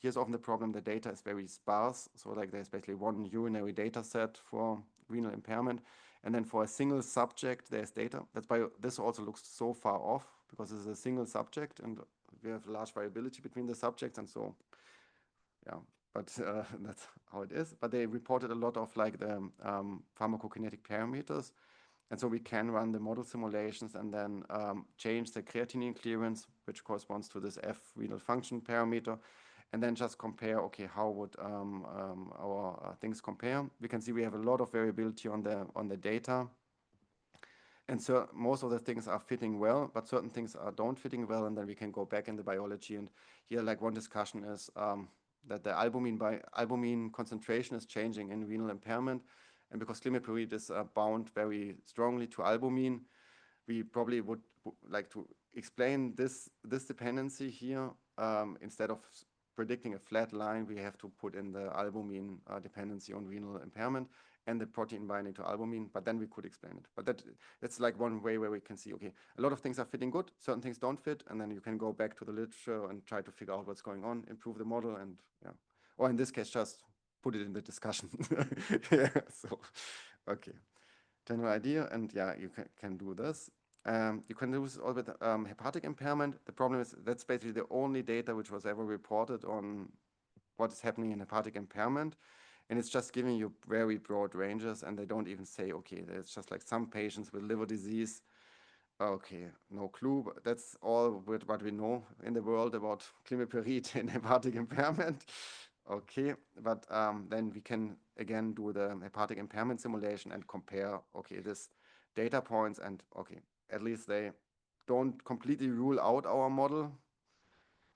Here's often the problem, the data is very sparse. So like there's basically one urinary data set for renal impairment. And then for a single subject, there's data. That's why this also looks so far off, because it's a single subject and we have large variability between the subjects. And so, yeah, but that's how it is. But they reported a lot of like the pharmacokinetic parameters. And so we can run the model simulations and then change the creatinine clearance, which corresponds to this F renal function parameter, and then just compare, okay, how would our things compare? We can see we have a lot of variability on the data. And so most of the things are fitting well, but certain things don't fitting well, and then we can go back in the biology. And here, like one discussion is that the albumin concentration is changing in renal impairment. And because glimepiride is bound very strongly to albumin, we probably would like to explain this dependency here. Instead of predicting a flat line, we have to put in the albumin dependency on renal impairment and the protein binding to albumin, but then we could explain it. But that's like one way where we can see, okay, a lot of things are fitting good, certain things don't fit, and then you can go back to the literature and try to figure out what's going on, improve the model, and yeah. Or in this case, just put it in the discussion. Yeah, so, okay. General idea, and yeah, you can do this. You can do this all with hepatic impairment. The problem is that's basically the only data which was ever reported on what is happening in hepatic impairment. And it's just giving you very broad ranges, and they don't even say, okay, there's just like some patients with liver disease. Okay, no clue, but that's all with what we know in the world about glimepiride and hepatic impairment. Okay, but then we can again do the hepatic impairment simulation and compare, okay, this data points, and okay, at least they don't completely rule out our model,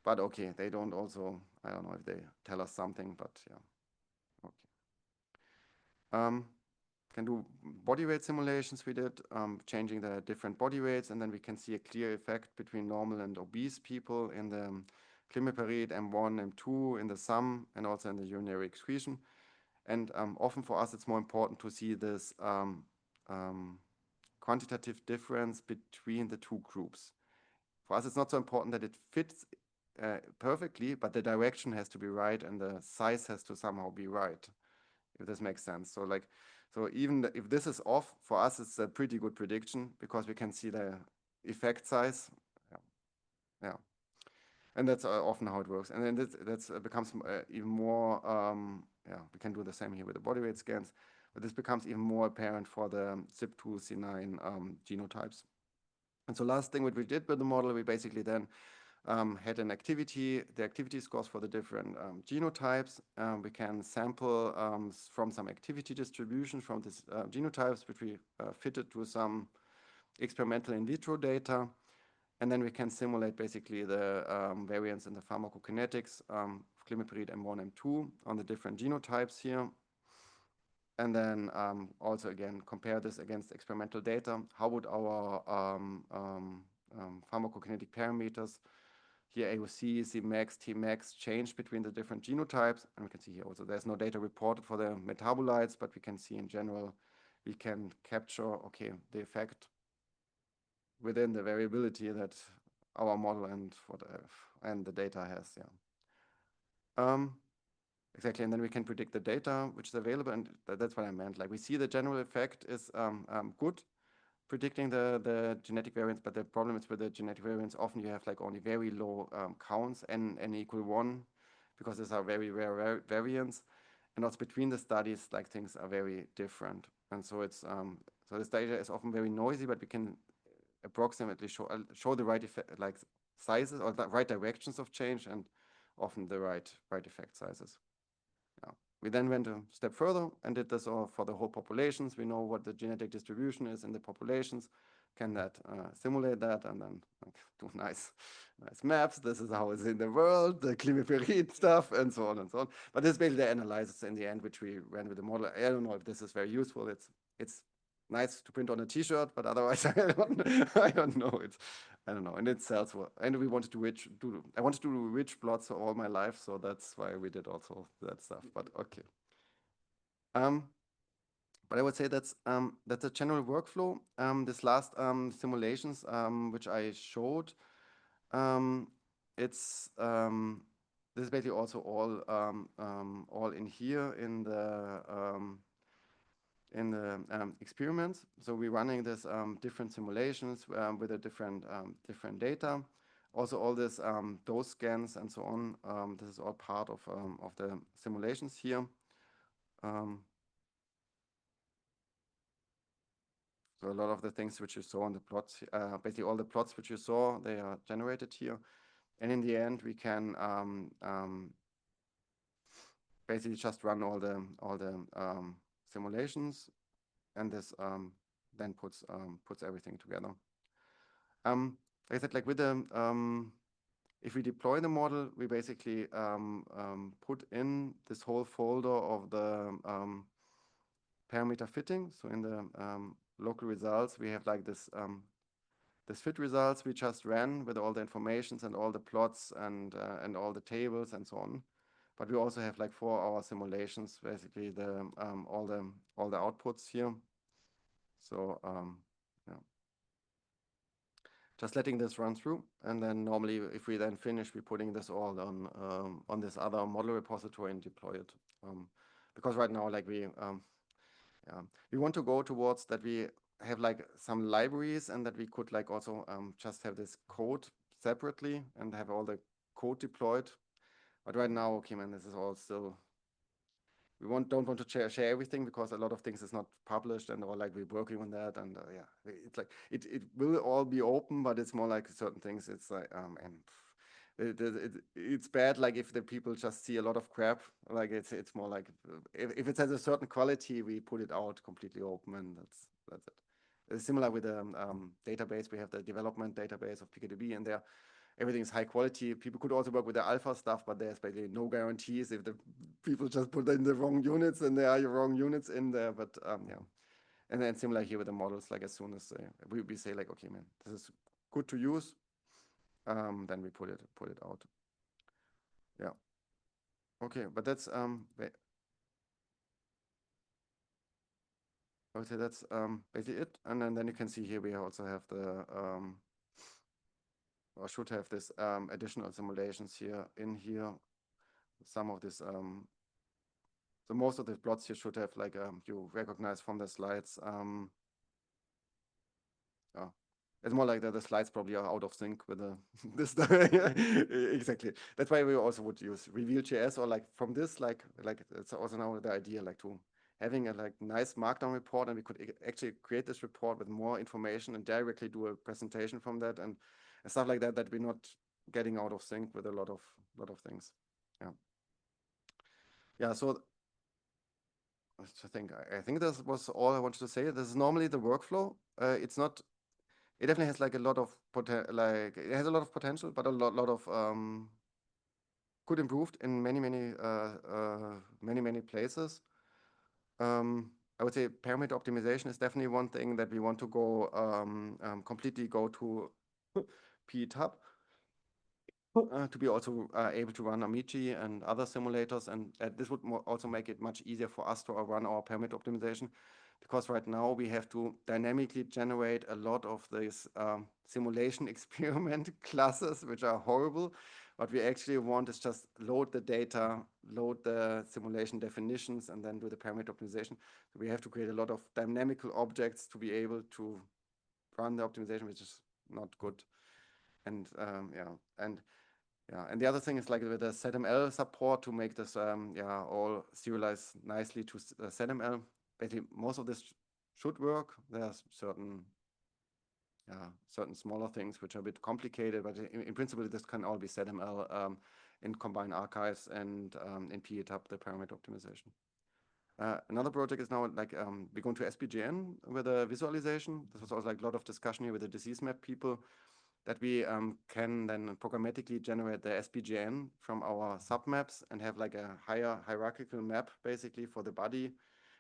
but okay, they don't also, I don't know if they tell us something, but yeah. Can do body weight simulations we did, changing the different body weights, and then we can see a clear effect between normal and obese people in the glimepiride M1, M2 in the sum, and also in the urinary excretion. And often for us, it's more important to see this quantitative difference between the two groups. For us, it's not so important that it fits perfectly, but the direction has to be right and the size has to somehow be right, if this makes sense. So like, so even if this is off, for us, it's a pretty good prediction because we can see the effect size. Yeah. Yeah. And that's often how it works. And then that's becomes even more, yeah, we can do the same here with the body weight scans, but this becomes even more apparent for the CYP2, C9 genotypes. And so last thing what we did with the model, we basically then had the activity scores for the different genotypes. We can sample from some activity distribution from these genotypes, which we fitted to some experimental in vitro data. And then we can simulate basically the variance in the pharmacokinetics of glimepiride M1, M2 on the different genotypes here. And then also again, compare this against experimental data. How would our pharmacokinetic parameters here, AUC, Cmax, Tmax, change between the different genotypes? And we can see here also there's no data reported for the metabolites, but we can see in general, we can capture, okay, the effect within the variability that our model and the data has, yeah. Exactly, and then we can predict the data which is available, and that's what I meant. Like we see the general effect is good, predicting the genetic variance, but the problem is with the genetic variance, often you have like only very low counts, n equal 1, because these are very rare variants, and also between the studies, like things are very different, and so it's so this data is often very noisy, but we can approximately show the right effect, like sizes or the right directions of change, and often the right effect sizes. Yeah. We then went a step further and did this for the whole populations. We know what the genetic distribution is in the populations, can that simulate that, and then do nice maps. This is how it's in the world, the glimepiride stuff, and so on and so on. But this is basically the analysis in the end, which we ran with the model. I don't know if this is very useful. It's nice to print on a T-shirt, but otherwise I don't know. I don't know, and it sells well. And we wanted to I wanted to do rich plots all my life, so that's why we did also that stuff. But okay. But I would say that's a general workflow. This last simulations which I showed, it's this is basically also all in here in the experiments. So we're running this different simulations with a different data. Also, all this dose scans and so on. This is all part of the simulations here. So a lot of the things which you saw on the plots, basically all the plots which you saw, they are generated here. And in the end, we can basically just run all the simulations, and this then puts everything together. Like I said, like with the if we deploy the model, we basically put in this whole folder of the parameter fitting. So in the local results, we have like this fit results we just ran with all the informations and all the plots and all the tables and so on. But we also have like for our simulations, basically the all the outputs here. So yeah, just letting this run through, and then normally if we then finish, we're putting this all on this other model repository and deploy it. Because right now, like we want to go towards that we have like some libraries, and that we could like also just have this code separately and have all the code deployed. But right now, okay, man, this is all still, we don't want to share everything, because a lot of things is not published, and or like we're working on that, and yeah, it's like it will all be open, but it's more like certain things. It's like it's bad, like if the people just see a lot of crap, like it's more like if it has a certain quality, we put it out completely open, and that's it. It's similar with the database. We have the development database of PKDB, and there everything is high quality. People could also work with the alpha stuff, but there's basically no guarantees. If the people just put in the wrong units, and there are wrong units in there. But yeah, and then similar here with the models. Like as soon as we say like, okay, man, this is good to use, then we put it out. Yeah. Okay, but that's I would say that's basically it. And then you can see here we also have the or should have this additional simulations here in here. Some of this so most of the plots here should have like you recognize from the slides. Yeah. It's more like the slides probably are out of sync with the this exactly. That's why we also would use reveal.js, or like from this like it's also now the idea like to having a like nice markdown report, and we could actually create this report with more information and directly do a presentation from that, and stuff like that, that we're not getting out of sync with a lot of things. Yeah. Yeah. So I think this was all I wanted to say. This is normally the workflow. It's not. It definitely has like a lot of it has a lot of potential, but a lot of could improved in many places. I would say parameter optimization is definitely one thing that we want to go completely go to PHub to be also able to run Amici and other simulators, and this would also make it much easier for us to run our parameter optimization, because right now we have to dynamically generate a lot of these simulation experiment classes, which are horrible. What we actually want is just load the data, load the simulation definitions, and then do the parameter optimization. So we have to create a lot of dynamical objects to be able to run the optimization, which is not good. And and the other thing is like with the ZML support to make this all serialize nicely to ZML. Basically, most of this should work. There's certain smaller things which are a bit complicated, but in principle, this can all be ZML in combined archives and in PHub, the parameter optimization. Another project is now like we're going to SPGN with a visualization. This was also like a lot of discussion here with the disease map people, that we can then programmatically generate the SPGN from our submaps and have like a hierarchical map basically for the body.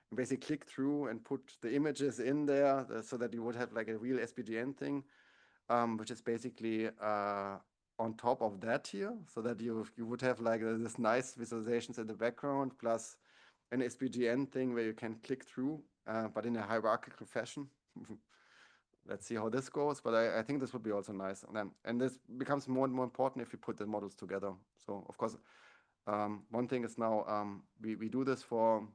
And basically click through and put the images in there so that you would have like a real SPGN thing, which is basically on top of that here, so that you would have like this nice visualizations in the background plus an SPGN thing where you can click through, but in a hierarchical fashion. let's see how this goes. But I think this would be also nice. And this becomes more and more important if you put the models together. So of course, one thing is now we do this for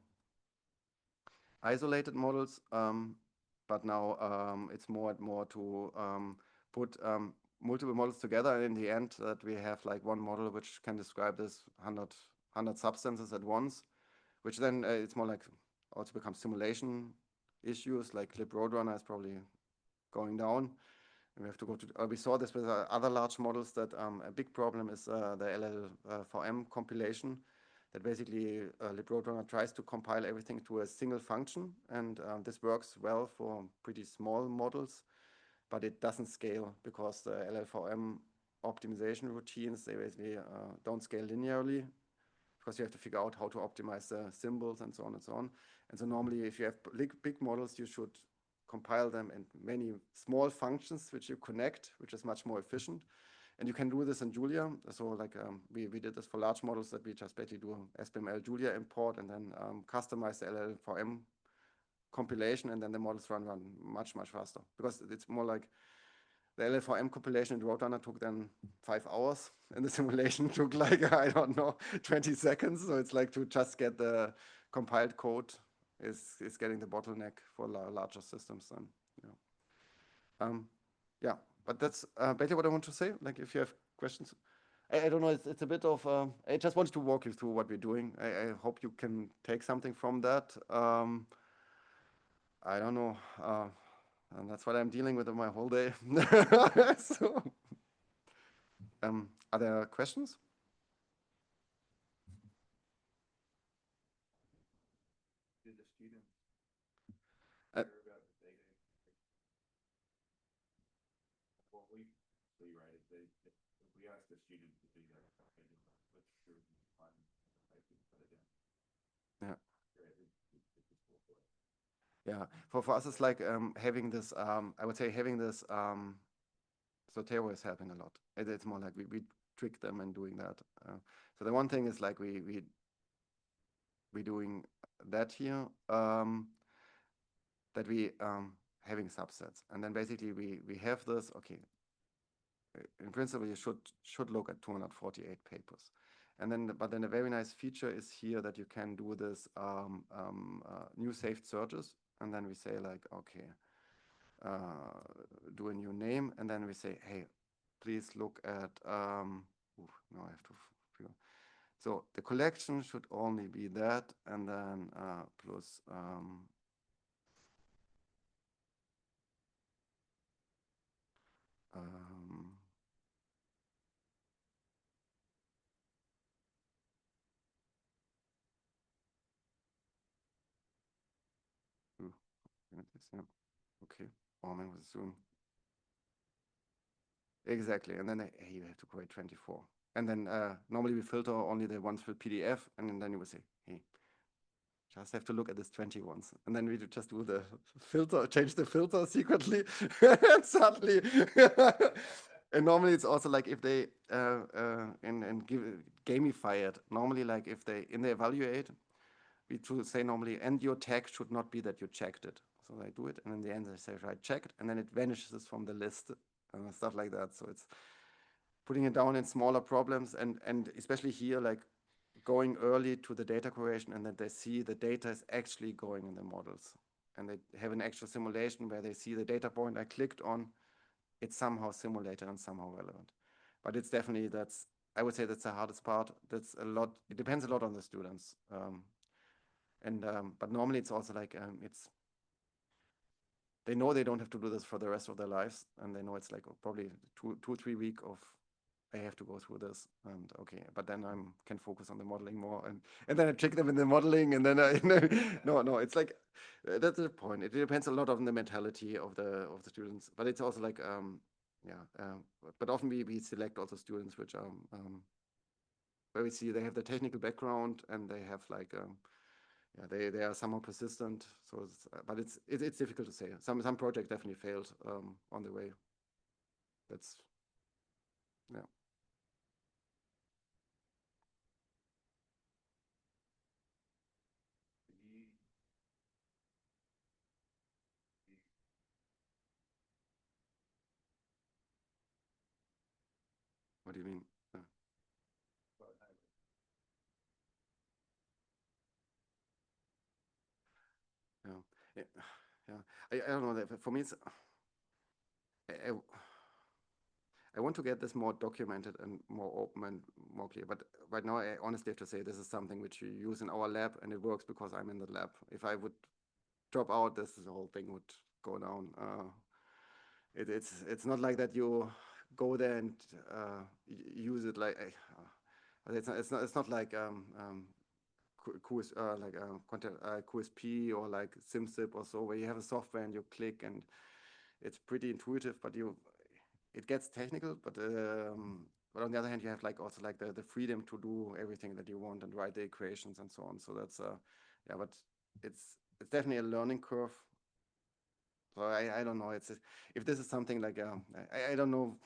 isolated models, but now it's more and more to put multiple models together, and in the end that we have like one model which can describe this 100 substances at once, which then it's more like also becomes simulation issues, like Clip Roadrunner is probably going down. And we have to go to, we saw this with other large models that a big problem is the LLVM compilation, that basically Lip Roadrunner tries to compile everything to a single function, and this works well for pretty small models, but it doesn't scale because the LLVM optimization routines, they basically don't scale linearly, because you have to figure out how to optimize the symbols and so on and so on. And so normally if you have big models, you should compile them in many small functions which you connect, which is much more efficient. And you can do this in Julia. So like we did this for large models, that we just basically do SBML Julia import and then customize the LLVM compilation, and then the models run much faster, because it's more like the LLVM compilation in Roadrunner took then 5 hours, and the simulation took like, I don't know, 20 seconds. So it's like to just get the compiled code is getting the bottleneck for larger systems then. Yeah, but that's basically what I want to say. Like if you have questions, I don't know, it's a bit of, I just wanted to walk you through what we're doing. I hope you can take something from that. I don't know, and that's what I'm dealing with my whole day. So, are there questions? Did the students Uh, care about the data? What we see, right, is if we ask the students to do that, okay, let's do it time, put it down. Yeah. Yeah, Yeah, for us it's like having this, I would say having this, Zotero is helping a lot. It's more like we trick them in doing that. So the one thing is like we doing that here, that we having subsets, and then basically we have this. Okay, in principle you should look at 248 papers, and then but then a very nice feature is here that you can do this new saved searches, and then we say like, okay, do a new name, and then we say, hey, please look at now I have to figure. So the collection should only be that, and then plus ooh, yeah. Okay, Orman was soon. Exactly, and then hey, you have to create 24. And then normally we filter only the ones with PDF, and then you will say, hey, just have to look at this 20 ones. And then we just do the filter, change the filter secretly, and suddenly. And normally it's also like if they gamify it. Normally, like if they in the evaluate, we to say normally, and your tag should not be that you checked it. So they do it, and in the end they say, right, checked, and then it vanishes from the list, stuff like that. So it's putting it down in smaller problems, and especially here, like going early to the data creation, and that they see the data is actually going in the models, and they have an actual simulation where they see the data point I clicked on, it's somehow simulated and somehow relevant. But it's definitely, I would say that's the hardest part. That's a lot, it depends a lot on the students. But normally it's also like, they know they don't have to do this for the rest of their lives, and they know it's like probably 2-3 weeks of I have to go through this, and okay, but then I can focus on the modeling more, and then I trick them in the modeling, and then no, it's like that's the point. It depends a lot on the mentality of the students, but it's also like but often we select also students which are where we see they have the technical background, and they have like they are somehow persistent. So but it's difficult to say. Some projects definitely failed on the way. That's yeah. What do you mean? Yeah, yeah. I don't know. For me, it's I, I want to get this more documented and more open and more clear. But right now, I honestly have to say this is something which we use in our lab, and it works because I'm in the lab. If I would drop out, this the whole thing would go down. It's not like that you go there and use it like it's not like QSP or like SimZip or so, where you have a software and you click and it's pretty intuitive, but it gets technical, but on the other hand, you have like also like the freedom to do everything that you want and write the equations and so on. So that's yeah, but it's definitely a learning curve. So I don't know. If this is something like I don't know.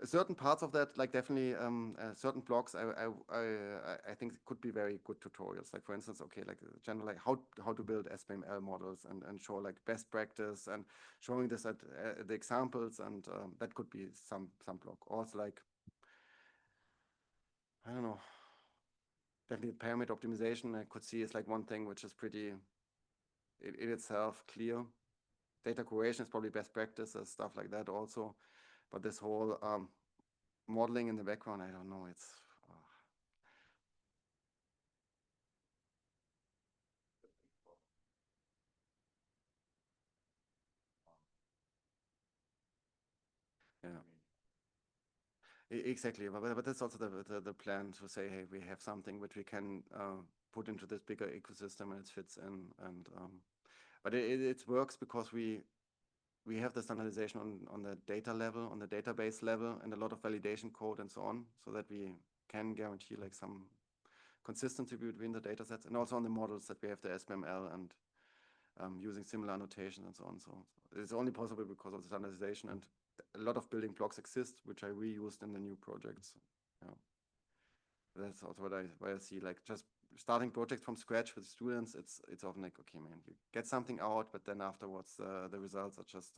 Certain parts of that, like definitely certain blocks, I think could be very good tutorials. Like for instance, okay, like general, like how to build SPML models and show like best practice and showing this at the examples, and that could be some block. Also like I don't know, definitely pyramid optimization I could see is like one thing which is pretty in itself clear. Data curation is probably best practices, stuff like that also. But this whole modeling in the background, I don't know. It's yeah. Exactly, but that's also the plan to say, hey, we have something which we can put into this bigger ecosystem and it fits in. And but it works because we have the standardization on the data level, on the database level, and a lot of validation code and so on, so that we can guarantee like some consistency between the data sets, and also on the models that we have the SPML and using similar annotations and so on. So it's only possible because of the standardization, and a lot of building blocks exist, which I reused in the new projects. Yeah. That's also what I see, like just starting projects from scratch with students. It's often like, okay, man, you get something out, but then afterwards the results are just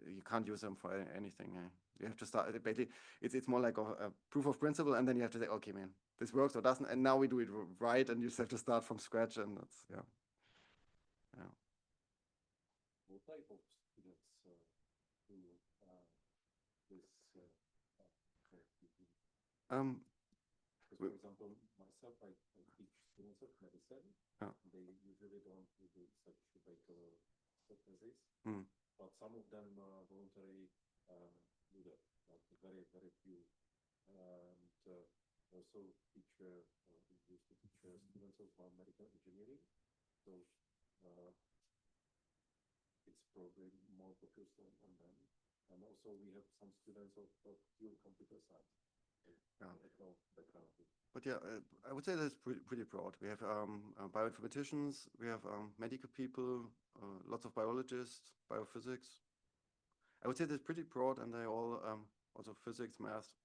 you can't use them for anything. You have to start basically. It's more like a proof of principle, and then you have to say, okay, man, this works or doesn't, and now we do it right, and you just have to start from scratch, and that's yeah. What type of students do this because, for example, myself, I teach students of medicine. They usually don't do such regular synthesis, but some of them voluntarily do that, like very, very few. And also teach, used to teach students of medical engineering. So it's probably more focused on them. And also we have some students of pure computer science. But yeah, I would say that's pretty broad. We have bioinformaticians, we have medical people, lots of biologists, biophysics. I would say that's pretty broad, and they all also physics, math,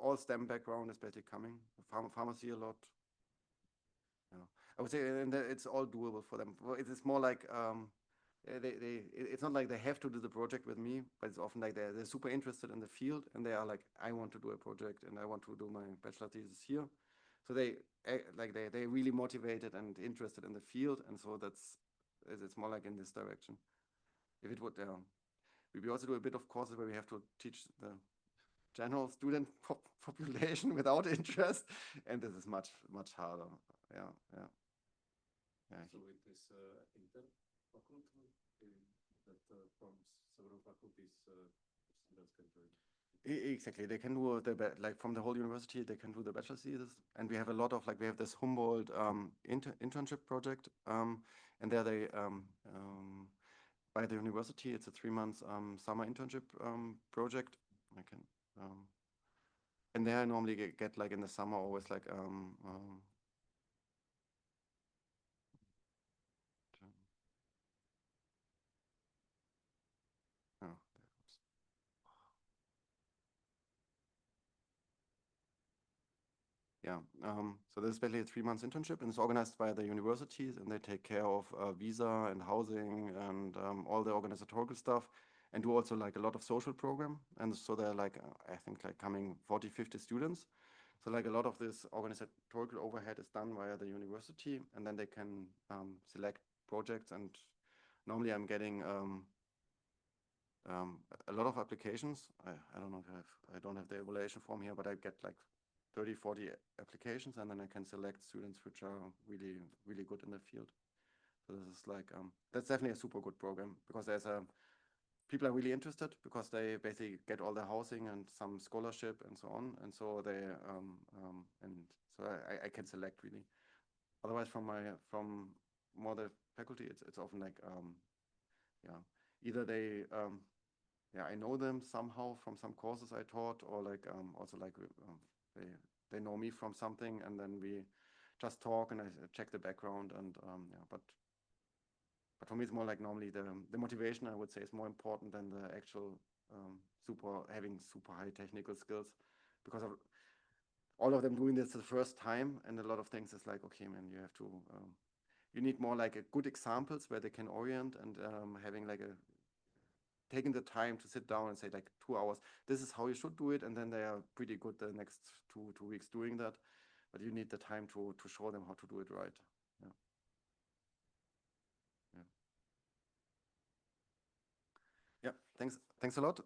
all STEM background is basically coming. Pharmacy a lot. Yeah, I would say, and it's all doable for them. It's more like it's not like they have to do the project with me, but it's often like they're super interested in the field, and they are like, I want to do a project and I want to do my bachelor thesis here. So they really motivated and interested in the field, and so it's more like in this direction. If it would, we also do a bit of courses where we have to teach the general student population without interest, and this is much harder. Yeah. So it is interfaculty that from several faculties students can join. Exactly, they can do like from the whole university, they can do the bachelor thesis, and we have a lot of we have this Humboldt internship project, and there they by the university, it's a 3 months summer internship project. I can and there I normally get like in the summer always like oh, yeah, so this is basically a 3 months internship, and it's organized by the universities, and they take care of visa and housing and all the organizational stuff. and do also like a lot of social program. And so they're like, I think like coming 40, 50 students. So like a lot of this organizational overhead is done via the university, and then they can select projects. And normally I'm getting a lot of applications. I don't know if I don't have the evaluation form here, but I get like 30, 40 applications, and then I can select students which are really, really good in the field. So this is like, that's definitely a super good program, because there's people are really interested, because they basically get all the housing and some scholarship and so on. And so they, and so I can select really. Otherwise from more the faculty, it's often like, yeah, either they, yeah, I know them somehow from some courses I taught, or like also like they know me from something, and then we just talk and I check the background, and yeah, but for me it's more like normally the motivation, I would say, is more important than the actual having super high technical skills, because of all of them doing this the first time, and a lot of things is like, okay, man, you have to you need more like a good examples where they can orient, and having like taking the time to sit down and say like 2 hours, this is how you should do it, and then they are pretty good the next two weeks doing that. But you need the time to show them how to do it right. Yeah. Yeah. Yeah. Thanks a lot.